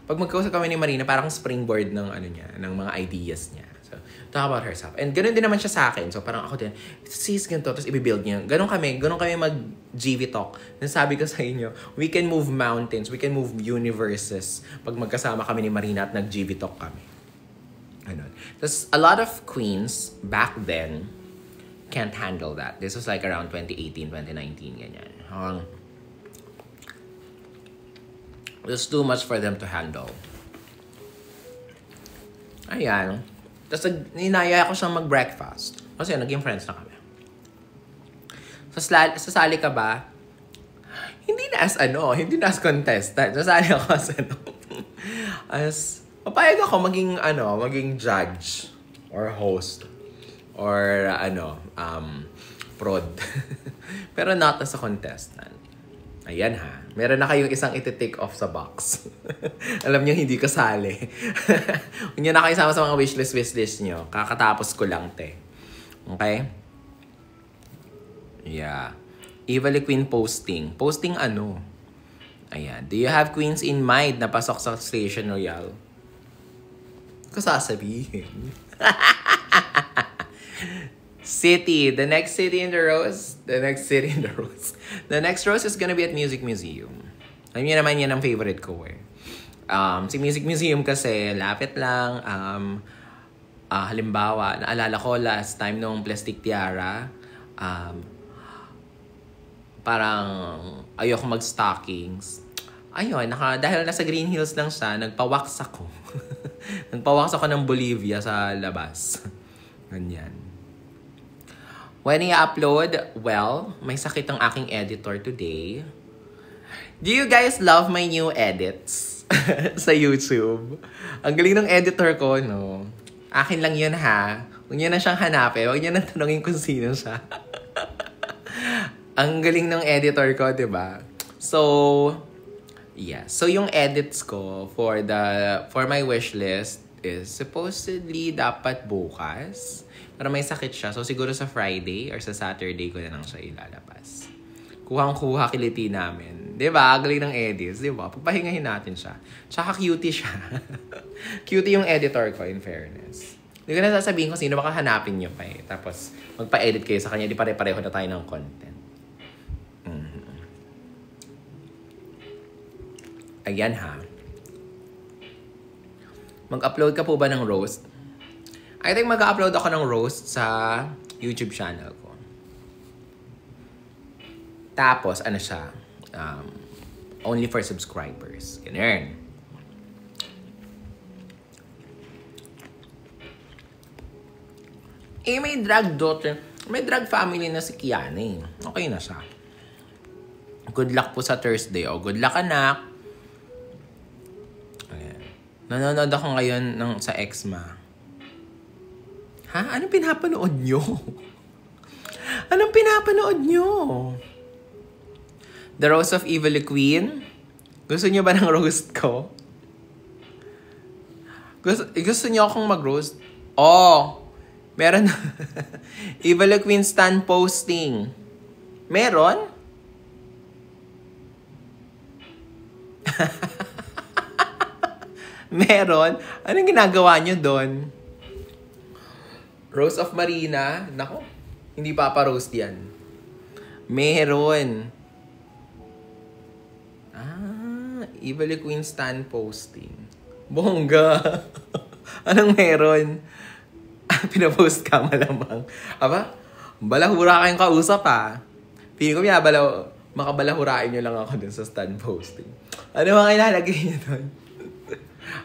S1: pag mag-kausap kami ni Marina, parang springboard ng, ng mga ideas niya. So, talk about herself. And ganun din naman siya sa akin. So, parang ako din, sis, ganito, tapos i-build niya. Ganun kami mag-GV talk. Nasabi ko sa inyo, we can move mountains, we can move universes pag magkasama kami ni Marina at nag-GV talk kami. Ganun. Tapos, a lot of queens back then can't handle that. This was like around 2018, 2019, ganyan. It was too much for them to handle. Ayan. Tapos ninaya ko siyang mag-breakfast. Kasi naging friends na kami. Sasali ka ba? Hindi na as contestant. Sasali ako as papayag ako maging judge or host or prod. Pero not as a contestant. Ayan ha. Meron na kayong isang iti-take off sa box. Alam niyo hindi kasali. Huwag niyo na kayo sama sa mga wishlist niyo. Kakatapos ko lang, te. Okay? Yeah. Evil Queen posting. Posting ano? Ayan. Do you have queens in mind na pasok sa Station Royale? Kasasabihin. City. The next city in the rose. The next rose is gonna be at Music Museum. Alam niyo naman yan ang favorite ko eh. Si Music Museum kasi, lapit lang. Halimbawa, naalala ko last time nung Plastic Tiara, parang ayoko mag-stockings. Ayun, dahil nasa Green Hills lang siya, nagpa-wax ako. Nagpa-wax ako ng Bolivia sa labas. Ganyan. When i-upload, well, may sakit ang aking editor today. Do you guys love my new edits sa YouTube? Ang galing ng editor ko, no? Akin lang yun, ha? Huwag niyo na siyang hanapin. Huwag niyo na tanongin kung sino siya. Ang galing ng editor ko, diba? So, yeah. So, yung edits ko for my wishlist is supposedly dapat bukas. Pero may sakit siya. So, siguro sa Friday or sa Saturday ko na lang siya ilalabas. Kuhang-kuha kiliti namin. Diba? Galing ng edits. Diba? Pagpahingahin natin siya. Tsaka cutie siya. Cutie yung editor ko, in fairness. Hindi ko na sasabihin kung sino, baka hanapin nyo pa eh. Tapos, magpa-edit kayo sa kanya. Di pare-pareho na tayo ng content. Ayan ha. Mag-upload ka po ba ng roast? I think mag-upload ako ng roast sa YouTube channel ko. Tapos, ano siya? Only for subscribers. Ganun. May drag daughter. May drag family na si Kiana eh. Okay na siya. Good luck po sa Thursday. Good luck, anak. Ayan. Nanonood ako ngayon sa Exma. Ha? Anong pinapanood nyo? The Rose of Evil Queen? Gusto niyo ba ng roast ko? Gusto niyo akong mag-roast? Oh, meron. Evil Queen Stan posting. Meron? Meron? Anong ginagawa niyo doon? Rose of Marina? Nako, hindi papa-roast yan. Meron. Evil Queen Stan posting. Bongga. Anong meron? Pinapost ka malamang. Aba, balahura kayong kausap Piling ko makabalahurain nyo lang ako dun sa Stan posting. Ano mga ilalagay nyo dun?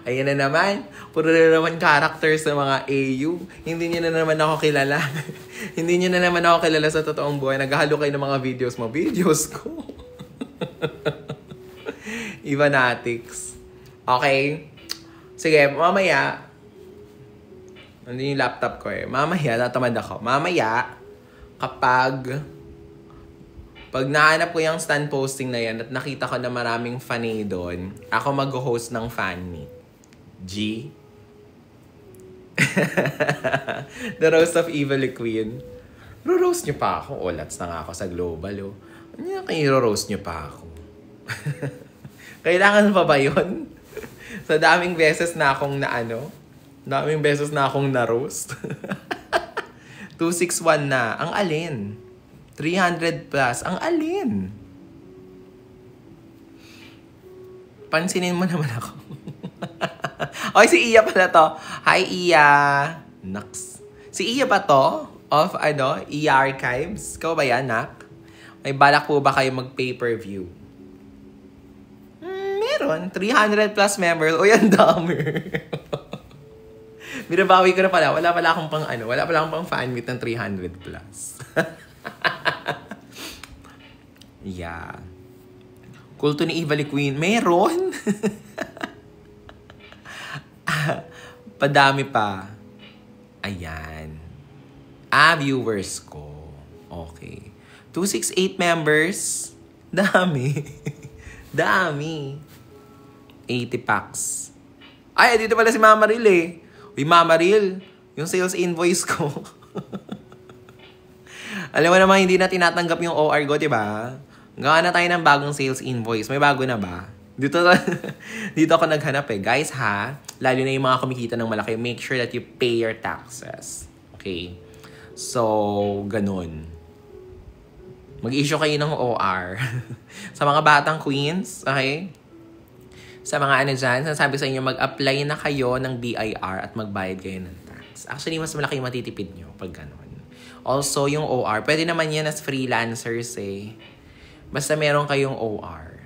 S1: Ayan na naman. Puro na naman characters ng mga AU. Hindi nyo na naman ako kilala. Hindi nyo na naman ako kilala sa totoong buhay. Naghahalo kayo ng mga videos mo. Videos ko. Ivanatics. Okay. Sige, mamaya. Nandun yung laptop ko Mamaya, tatamad ako. Mamaya, pag nahanap ko yung stand posting na yan at nakita ko na maraming fanay doon, ako mag-host ng fan meet. G? The Roast of Evil Queen. Ro-roast nyo pa ako. Lats na nga ako sa global, Ano yung kayo roast nyo pa ako? Kailangan pa ba yun? Sa daming beses na akong daming beses na akong na-roast. 261 na. Ang alin? 300 plus. Ang alin? Pansinin mo naman ako. Oy, si Iya pala to. Hi, Iya. Naks. Si Iya ba to? Of Iya Archives? Ikaw ba yan, Nak? May balak po ba kayo mag-pay-per-view? Meron. 300 plus members. Uy, ang dami. Binabawi ko na pala. Wala pala akong pang fan meet ng 300 plus. Yeah. Kulto ni Evil Queen. Meron. Padami pa. Ayan. Viewers ko. Okay. 268 members. Dami. Dami. 80 packs. Ay, dito pala si Mama Ril Uy, Mama Ril. Yung sales invoice ko. Alam mo naman, hindi na tinatanggap yung OR ko, diba? Gawa na tayo ng bagong sales invoice. May bago na ba? Dito ako naghanap Guys, lalo na yung mga kumikita ng malaki, make sure that you pay your taxes. Okay? So, ganun. Mag-issue kayo ng OR. Sa mga batang queens, okay? Sa mga dyan, sinasabi sa inyo, mag-apply na kayo ng BIR at magbayad kayo ng tax. Actually, mas malaki yung matitipid nyo pag ganun. Also, yung OR, pwede naman yan as freelancers Basta meron kayong OR.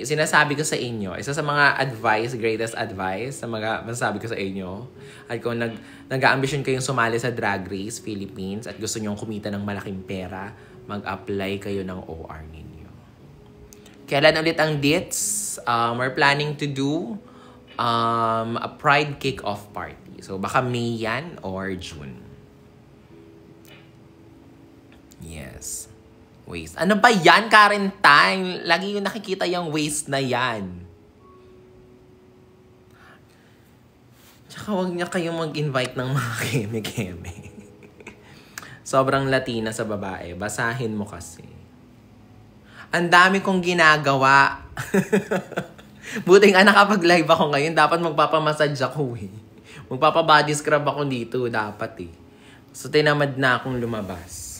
S1: Sinasabi ko sa inyo, isa sa mga greatest advice sa mga masasabi ko sa inyo, at kung nag-a-ambition kayong sumali sa Drag Race Philippines at gusto nyong kumita ng malaking pera, mag-apply kayo ng OR ninyo. Kailan ulit ang dates? We're planning to do a Pride kick-off party. So, baka May yan or June. Yes. Waste. Ano ba yan, Karen Time? Lagi yung nakikita yung waste na yan. Tsaka huwag niya kayong mag-invite ng mga keme-keme. Sobrang Latina sa babae. Basahin mo kasi. Ang dami kong ginagawa. Buti nga nakapag-live ako ngayon. Dapat magpapamassage ako Magpapabody scrub ako dito. Dapat So, tinamad na akong lumabas.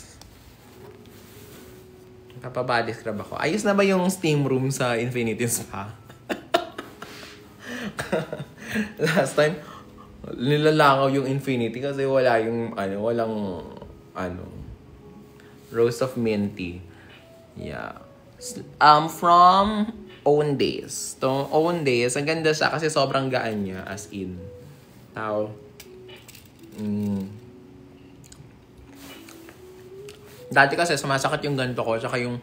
S1: Kapabody scrub ako. Ayos na ba yung steam room sa Infinity Spa? Last time, nilalangaw yung Infinity kasi walang Rose of Minty. Yeah. From Own Days. Itong Own Days, ang ganda siya kasi sobrang gaan niya, as in. Dati kasi sumasakit yung ganto ko, tsaka yung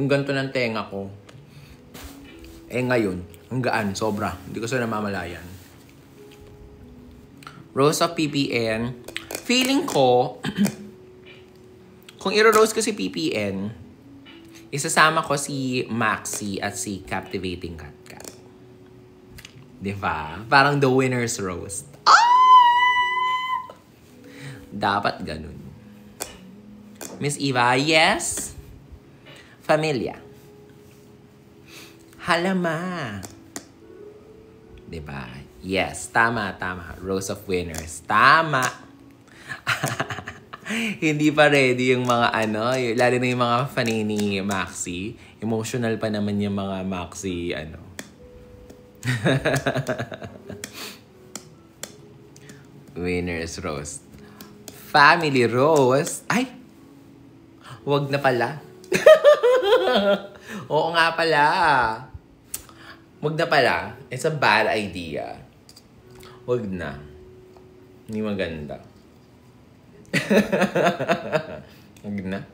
S1: ganto ng tenga ko. Ngayon, ang gaan, sobra. Hindi ko siya namamalayan. Rose of PPN. Feeling ko, kung i-rose ko si PPN, Isasama ko si Maxi at si Captivating Cat. Diba? Parang the winner's roast. Dapat ganun. Miss Eva, yes? Familia. Halama. Diba? Yes, tama. Roast of winners. Tama. Hindi pa ready yung mga lalo na yung mga fanay ni Maxi. Emotional pa naman yung mga Maxi, Winners roast. Family roast. Ay! Wag na pala. Oo nga pala. Wag na pala. It's a bad idea. Wag na. Hindi maganda. Wag na.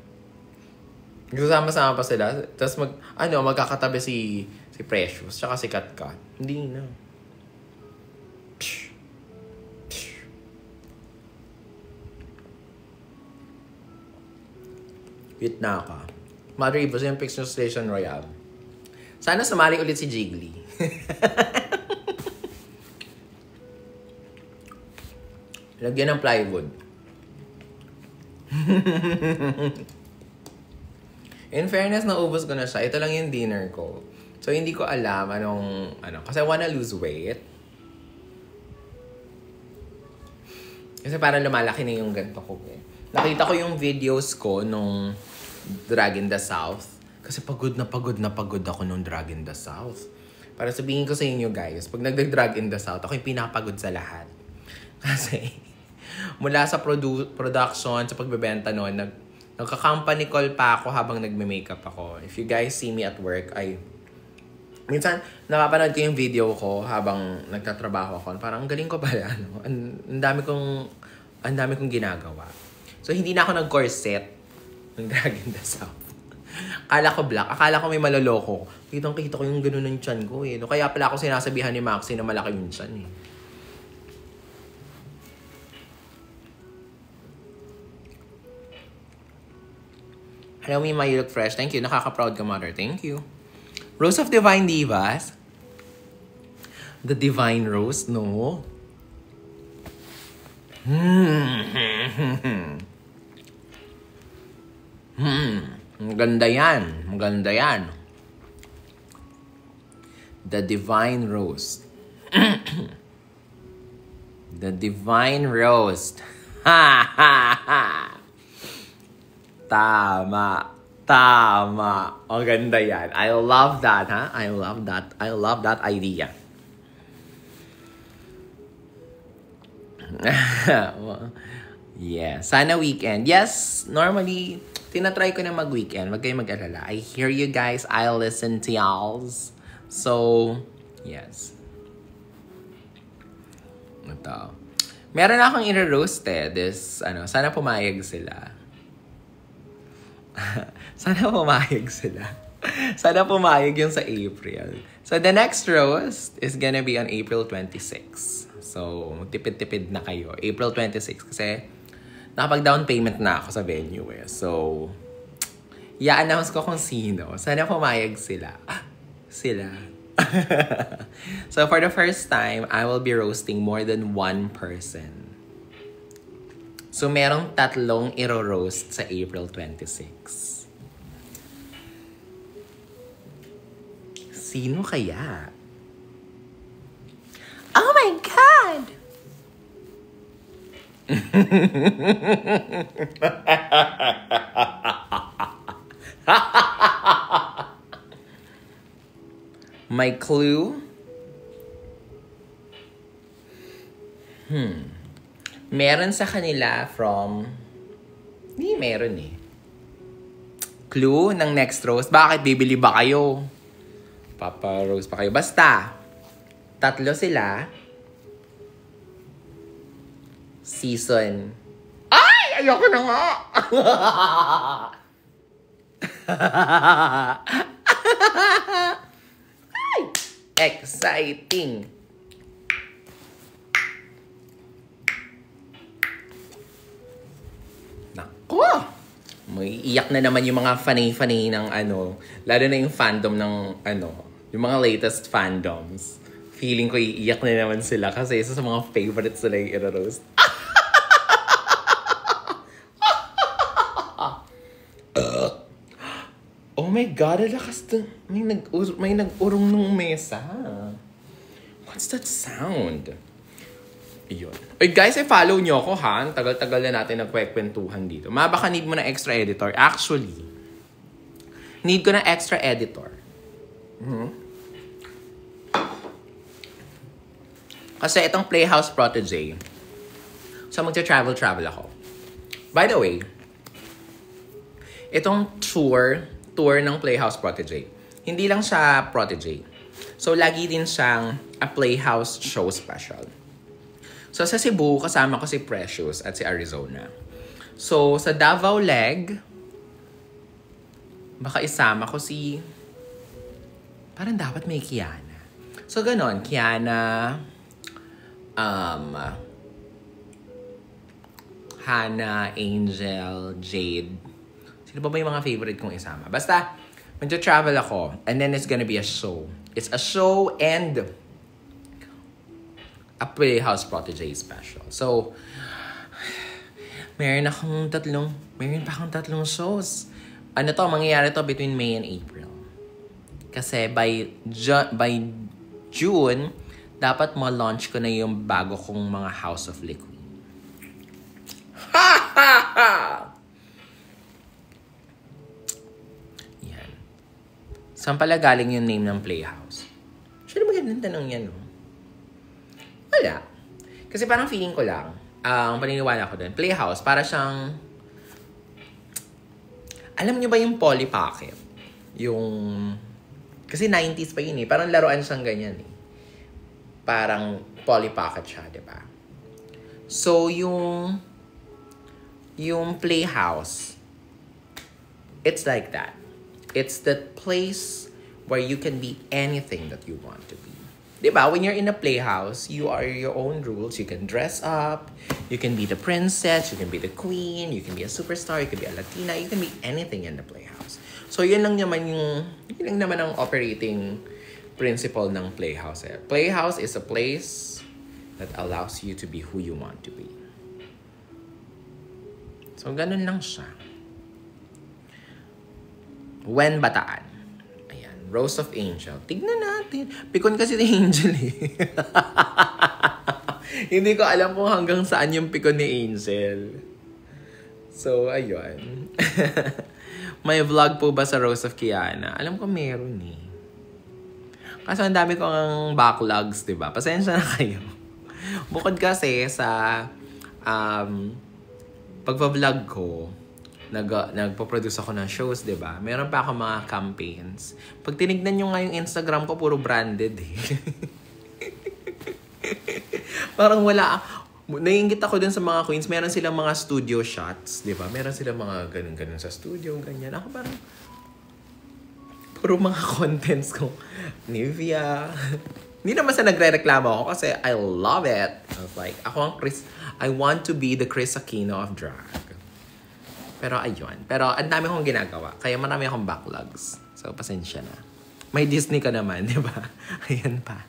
S1: Nagsasama-sama pa sila. Tapos magkakatabi si Precious tsaka si Kat. Hindi na. Wait na ka. Mother Eva, yung Pixel Station Royale. Sana sumali ulit si Jiggly. Lagyan ng plywood. In fairness, naubos ko na siya. Ito lang yung dinner ko. So, hindi ko alam kasi I wanna lose weight. Kasi parang lumalaki na yung ganito ko. Nakita ko yung videos ko nung Drag in the South. Kasi pagod ako nung Drag in the South. Para sabihin ko sa inyo guys, pag nagdag-Drag in the South, ako yung pinapagod sa lahat. Kasi mula sa production, sa pagbebenta noon, nagka-company call pa ako habang nagme-makeup ako. If you guys see me at work, minsan, napapanood ko yung video ko habang nagtatrabaho ako. Parang ang galing ko pala, Ang dami kong ginagawa. So, hindi na ako nag-corset ng Drag in the South. Akala ko black. Akala ko may maloloko. Kitang-kita ko yung ganun ng tiyan ko Kaya pala ako sinasabihan ni Maxi na malaki yung tiyan Hello, Mima, you look fresh. Thank you. Nakaka-proud ka, mother. Thank you. Rose of Divine Divas. The Divine Rose, no? Maganda yan. The Divine Roast. The Divine Roast. Tama. Ang ganda yan. I love that, ha? I love that idea. Yeah. Sana weekend. Yes, normally, tinatry ko na mag-weekend. Wag kayong mag-alala. I hear you guys. I listen to y'alls. So, yes. Ito. Meron akong i-roast sana pumayag sila. Sana pumayag yung sa April. So, the next roast is gonna be on April 26. So, tipid-tipid na kayo. April 26 kasi nakapag-down payment na ako sa venue So, i-announce ko kung sino. Sana pumayag sila. So, for the first time, I will be roasting more than one person. So, merong 3 iro-roast sa April 26. Sino kaya? Oh my God! My clue? Meron sa kanila from... Hindi meron Clue ng next roast. Bakit bibili ba kayo? Papa-roast pa kayo. Basta, 3 sila. Season. Ay! Ayoko na nga! Ay! Exciting! Iiyak na naman yung mga fanay-fanay ng lalo na yung fandom ng yung mga latest fandoms. Feeling ko iiyak na naman sila kasi isa sa mga favorites nila yung i-roast. Oh my God, alakas to. May nag-urong nung mesa. What's that sound? Iyon. Oy guys, follow nyo ako ha. Tagal-tagal na natin nagkwekwentuhan dito. Baka need mo na extra editor. Actually, need ko na extra editor. Kasi itong Playhouse Protégé, so magta-travel ako. By the way, itong tour ng Playhouse Protégé, hindi lang siya Protégé. So, lagi din siyang a Playhouse show special. So, sa Cebu, kasama ko si Precious at si Arizona. So, sa Davao leg, baka isama ko si... Parang dapat may Kiana. So, ganon. Kiana, Hannah, Angel, Jade. Sino ba yung mga favorite kong isama? Basta, magta-travel ako. And then it's gonna be a show. It's a show and a Playhouse Protégé special. So, meron pa akong tatlong shows. Mangyayari to between May and April. Kasi by June, dapat ma-launch ko na yung bago kong mga House of Liquid. Ha! Ha! Ha! Yan. Saan pala galing yung name ng Playhouse? Sino magandang tanong yan, no? Wala. Kasi parang feeling ko lang, ang paniniwala ko dun, Playhouse, para siyang, alam niyo ba yung Polly Pocket? Kasi 90s pa yun eh. Parang laruan siyang ganyan eh. Parang Polly Pocket siya, di ba? So, yung Playhouse, it's like that. It's the place where you can be anything that you want to be. Diba? When you're in a playhouse, you are your own rules. You can dress up. You can be the princess. You can be the queen. You can be a superstar. You can be a Latina. You can be anything in the playhouse. So, yun lang naman ang operating principle ng playhouse. Playhouse is a place that allows you to be who you want to be. So, ganun lang siya. When Bataan. Rose of Angel. Tignan natin. Pikon kasi ni Angel eh. Hindi ko alam kung hanggang saan yung pikon ni Angel. So, ayun. May vlog po ba sa Rose of Kiana? Alam ko meron eh. Kasi ang dami kong backlogs, diba? Pasensya na kayo. Bukod kasi sa pagpa-vlog ko, nagpo-produce ako ng shows, diba? Meron pa ako mga campaigns. Pag tinignan nyo nga yung Instagram ko, puro branded eh. Parang wala. Naiingit ako dun sa mga queens. Meron silang mga studio shots, diba? Meron silang mga ganun-ganun sa studio, ganyan. Ako parang puro mga contents ko. Nivea. Hindi naman sa nagre-reklamo ako kasi I love it. I was like, I want to be the Chris Aquino of drag. Pero ayun. Pero ang dami kong ginagawa. Kaya marami akong backlogs. So, pasensya na. May Disney ka naman, di ba? Ayan pa.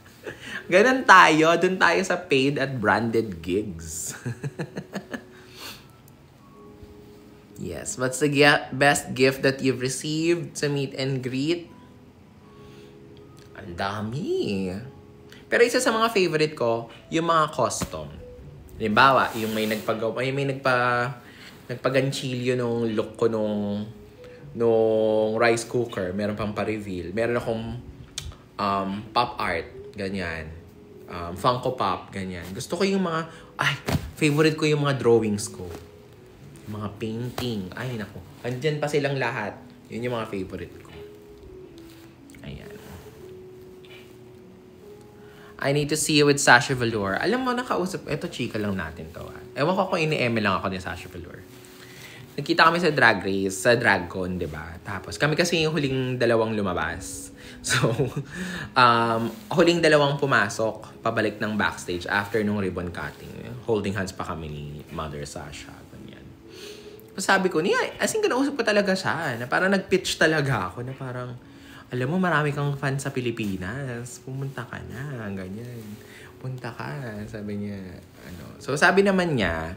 S1: Ganun tayo. Doon tayo sa paid at branded gigs. Yes. What's the best gift that you've received sa meet and greet? Ang dami. Pero isa sa mga favorite ko, yung mga custom. Halimbawa, yung may nagpaganchilyo nung look ko nung rice cooker. Meron pang pa-reveal. Meron akong pop art. Ganyan. Funko Pop. Ganyan. Gusto ko yung mga... favorite ko yung mga drawings ko. Yung mga painting. Ay, naku. Andyan pa silang lahat. Yun yung mga favorite ko. Ayan. I need to see you with Sasha Velour. Alam mo, nakausap... Ito, chika lang natin to. Ewan ko kung ini-eme lang ako ni Sasha Velour. Nagkita kami sa Drag Race, sa DragCon, diba? Tapos, kami kasi yung huling dalawang lumabas. So, huling dalawang pumasok, pabalik ng backstage after nung ribbon cutting. Holding hands pa kami ni Mother Sasha. Ganyan. Sabi ko, as in, kinausap ko talaga siya. Na parang nag-pitch talaga ako na parang, alam mo, marami kang fan sa Pilipinas. Pumunta ka na, ganyan. Punta ka, sabi niya. So, sabi naman niya,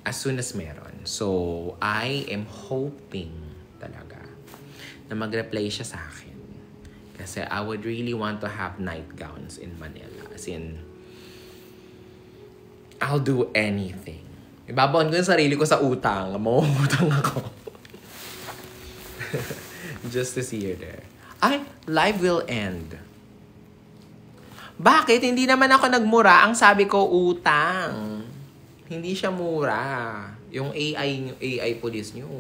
S1: as soon as meron. So, I am hoping talaga na mag-reply siya sa akin. Kasi I would really want to have nightgowns in Manila. As in, I'll do anything. Ibabaon ko yung sarili ko sa utang. Mangungutang ako. Just to see her there. Ay, life will end. Bakit? Hindi naman ako nagmura. Ang sabi ko, utang. Hindi siya mura. Yung AI police nyo.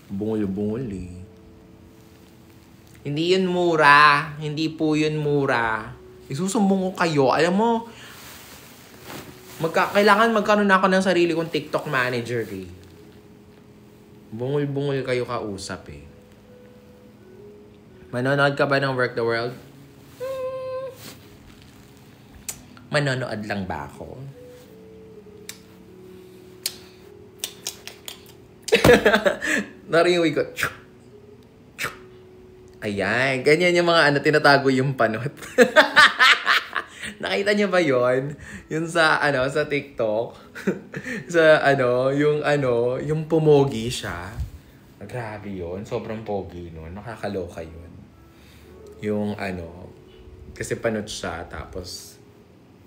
S1: Bungol-bungol eh. Hindi yun mura. Hindi po yun mura. Isusumbong ko kayo. Alam mo, kailangan magkaroon ako ng sarili kong TikTok manager eh. Bungol-bungol kayo kausap eh. Manonood ka ba ng Work the World? Manonood lang ba ako? Narinig ko. Ayan. Ganyan yung mga tinatago yung panot. Nakita niyo ba yon? Yun sa sa TikTok. Sa yung pumogi siya. Grabe yun. Sobrang pogi nun. Nakakaloka yun. Yung kasi panot siya tapos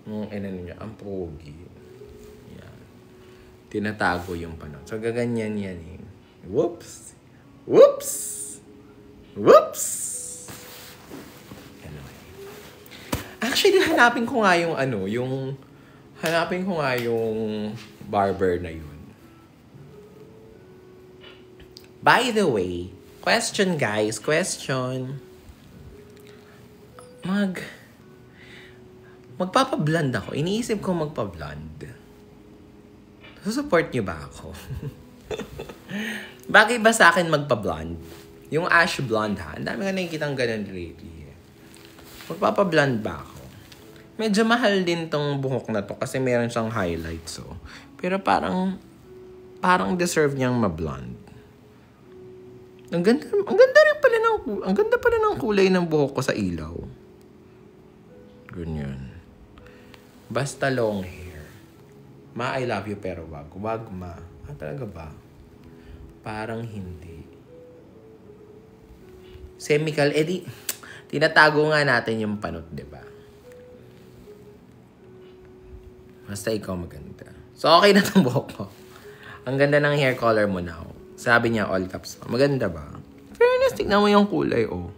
S1: niya, ang pogi. Yan. Tinatago yung panot. So gaganyan yan eh. Whoops. Whoops. Whoops. Actually, hanapin ko nga yung barber na yun. By the way, question guys, question. Magpapablond ako. Iniisip ko magpablond. Susupport niyo ba ako? Bagay ba sa akin magpa-blond? Yung ash blonde ha. Ang dami ka nakikitang ganun lately. Magpapablond ba ako? Medyo mahal din tong buhok na to kasi meron siyang highlights. So. Pero parang deserve niyang ma-blonde. Ang ganda pala ng kulay ng buhok ko sa ilaw. Ganyan. Basta long hair. Ma, I love you pero wag. Wag, ma. Talaga ba? Parang hindi. Semical, tinatago nga natin yung panot, di ba? Basta ikaw maganda. So, okay na itong buhok ko. Ang ganda ng hair color mo now. Sabi niya, all caps pa. Maganda ba? Fairness, tignan mo yung kulay, oh.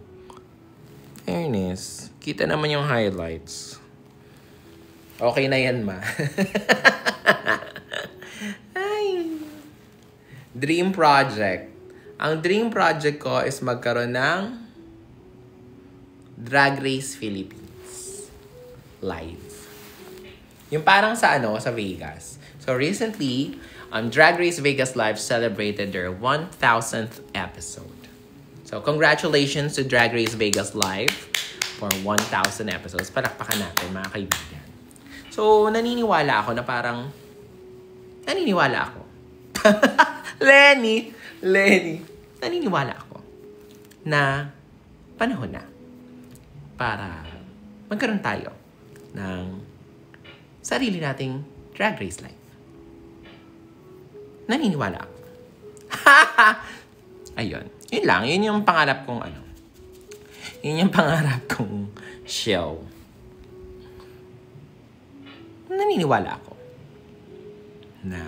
S1: Fairness. Kita naman yung highlights. Okay na yan, ma. Ay. Dream project. Ang dream project ko is magkaroon ng Drag Race Philippines live. Yung parang sa sa Vegas. So recently, Drag Race Vegas Live celebrated their 1,000th episode. So congratulations to Drag Race Vegas Live for 1,000 episodes. Palakpakan natin mga kaibigan. So naniniwala ako Lenny, naniniwala ako na panahon na para magkaroon tayo ng sarili nating Drag Race life. Naniniwala ako. Ayun. Yun lang. Yun yung pangarap kong Yun yung pangarap kong show. Naniniwala ako na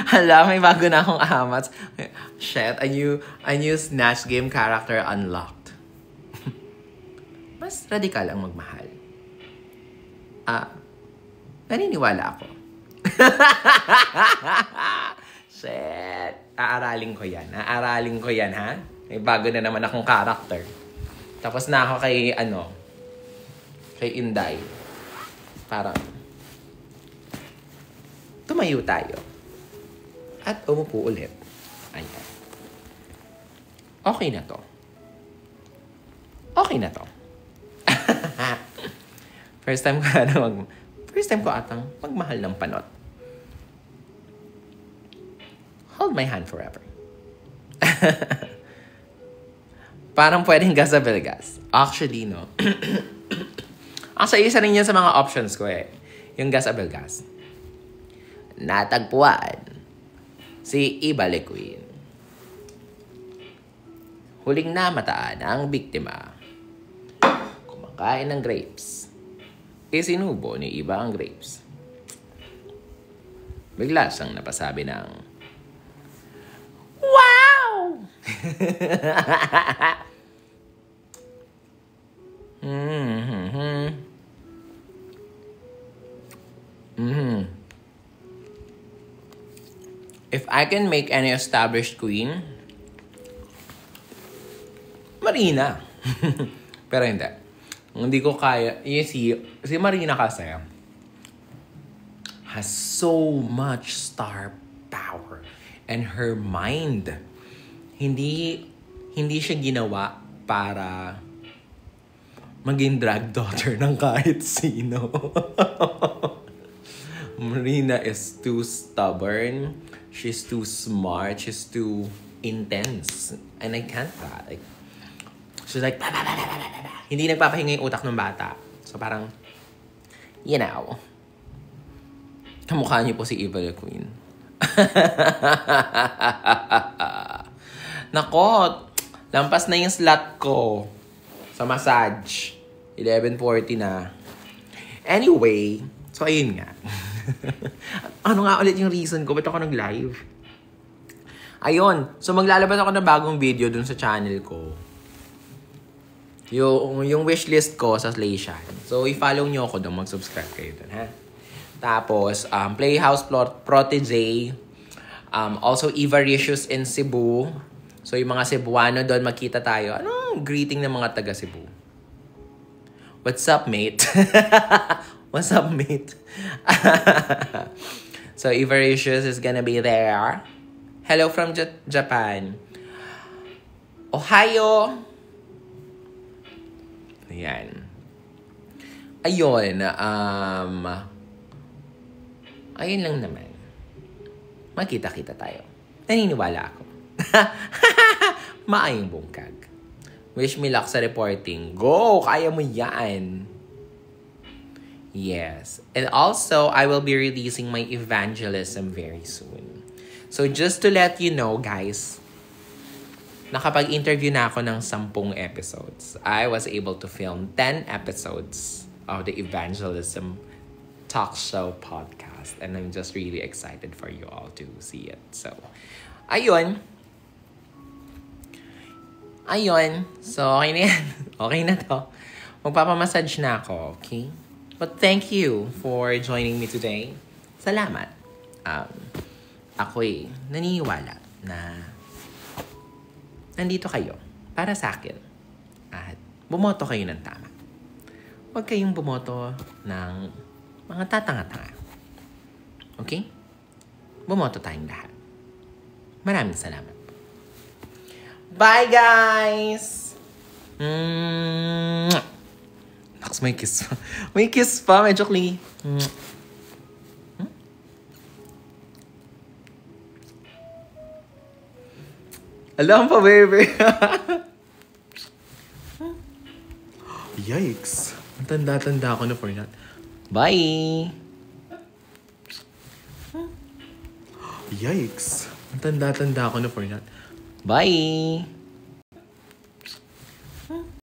S1: hala, may bago na akong amats. Shit, a new Snatch Game character unlocked. Mas radikal ang magmahal. Naniniwala ako. Shit. Aaralin ko yan, ha? May bago na naman akong character. Tapos na ako kay Inday. Parang tumayo tayo. At umupo ulit. Ayan. Okay na to. First time ko atang magmahal ng panot. hold my hand forever. Parang pwedeng gas sa Belgas. Actually, no. Actually, isa rin yun sa mga options ko eh. Yung gas sa Belgas. Natagpuan si Iba Queen. Huling namataan ang biktima. Kumakain ng grapes. Isinubo ni Iba ang grapes. Bigla siyang napasabi ng, wow! If I can make any established queen, Marina. Pero hindi. Hindi ko kaya. Si Marina kasi has so much star power. And her mind, hindi siya ginawa para maging drag daughter ng kahit sino. Marina is too stubborn. She's too smart. She's too intense. And I can't that. Like, she's like, bah, bah, bah, bah, bah, bah. Hindi nagpapahinga yung utak ng bata. So parang, you know, kamukha niyo po si Iba Queen. Nako, lampas na yung slot ko sa massage. 11:40 na. Anyway, so ayun nga. Ano nga ulit yung reason ko? Ba't ako nag-live? Ayun. So maglalabas ako ng bagong video dun sa channel ko. Yung wishlist ko sa Slayshan. So i-follow nyo ako dun. Mag-subscribe kayo dun, ha? Tapos, Playhouse Protege. Also, Evaricious in Cebu. So yung mga Cebuano doon, magkita tayo. Anong greeting ng mga taga Cebu? What's up, mate? What's up, mate? So, Evaricious is gonna be there. Hello from Japan. Ohio. Ayan. Ayun. Ayun lang naman. Magkita-kita tayo. Naniniwala ako. Maayong bungkag. Wish me luck sa reporting. Go! Kaya mo yan. Yes. And also, I will be releasing my evangelism very soon. So, just to let you know, guys, nakapag-interview na ako ng 10 episodes. I was able to film 10 episodes of the Evangelism Talk Show podcast. And I'm just really excited for you all to see it. So, ayun. So, okay na yan. Okay na to. Magpapamassage na ako, okay? But thank you for joining me today. Salamat. Ako'y naniniwala na nandito kayo para sa akin. At bumoto kayo ng tama. Huwag kayong bumoto ng mga tatanga-tanga. Okay? Bumoto tayong lahat. Maraming salamat. Bye, guys! Naks, may kiss pa. May kiss pa, medyo clingy. Alam pa, baby. Yikes. Ang tanda-tanda ako na for that. Bye! Yikes. Ang tanda-tanda ako na for that. Bye!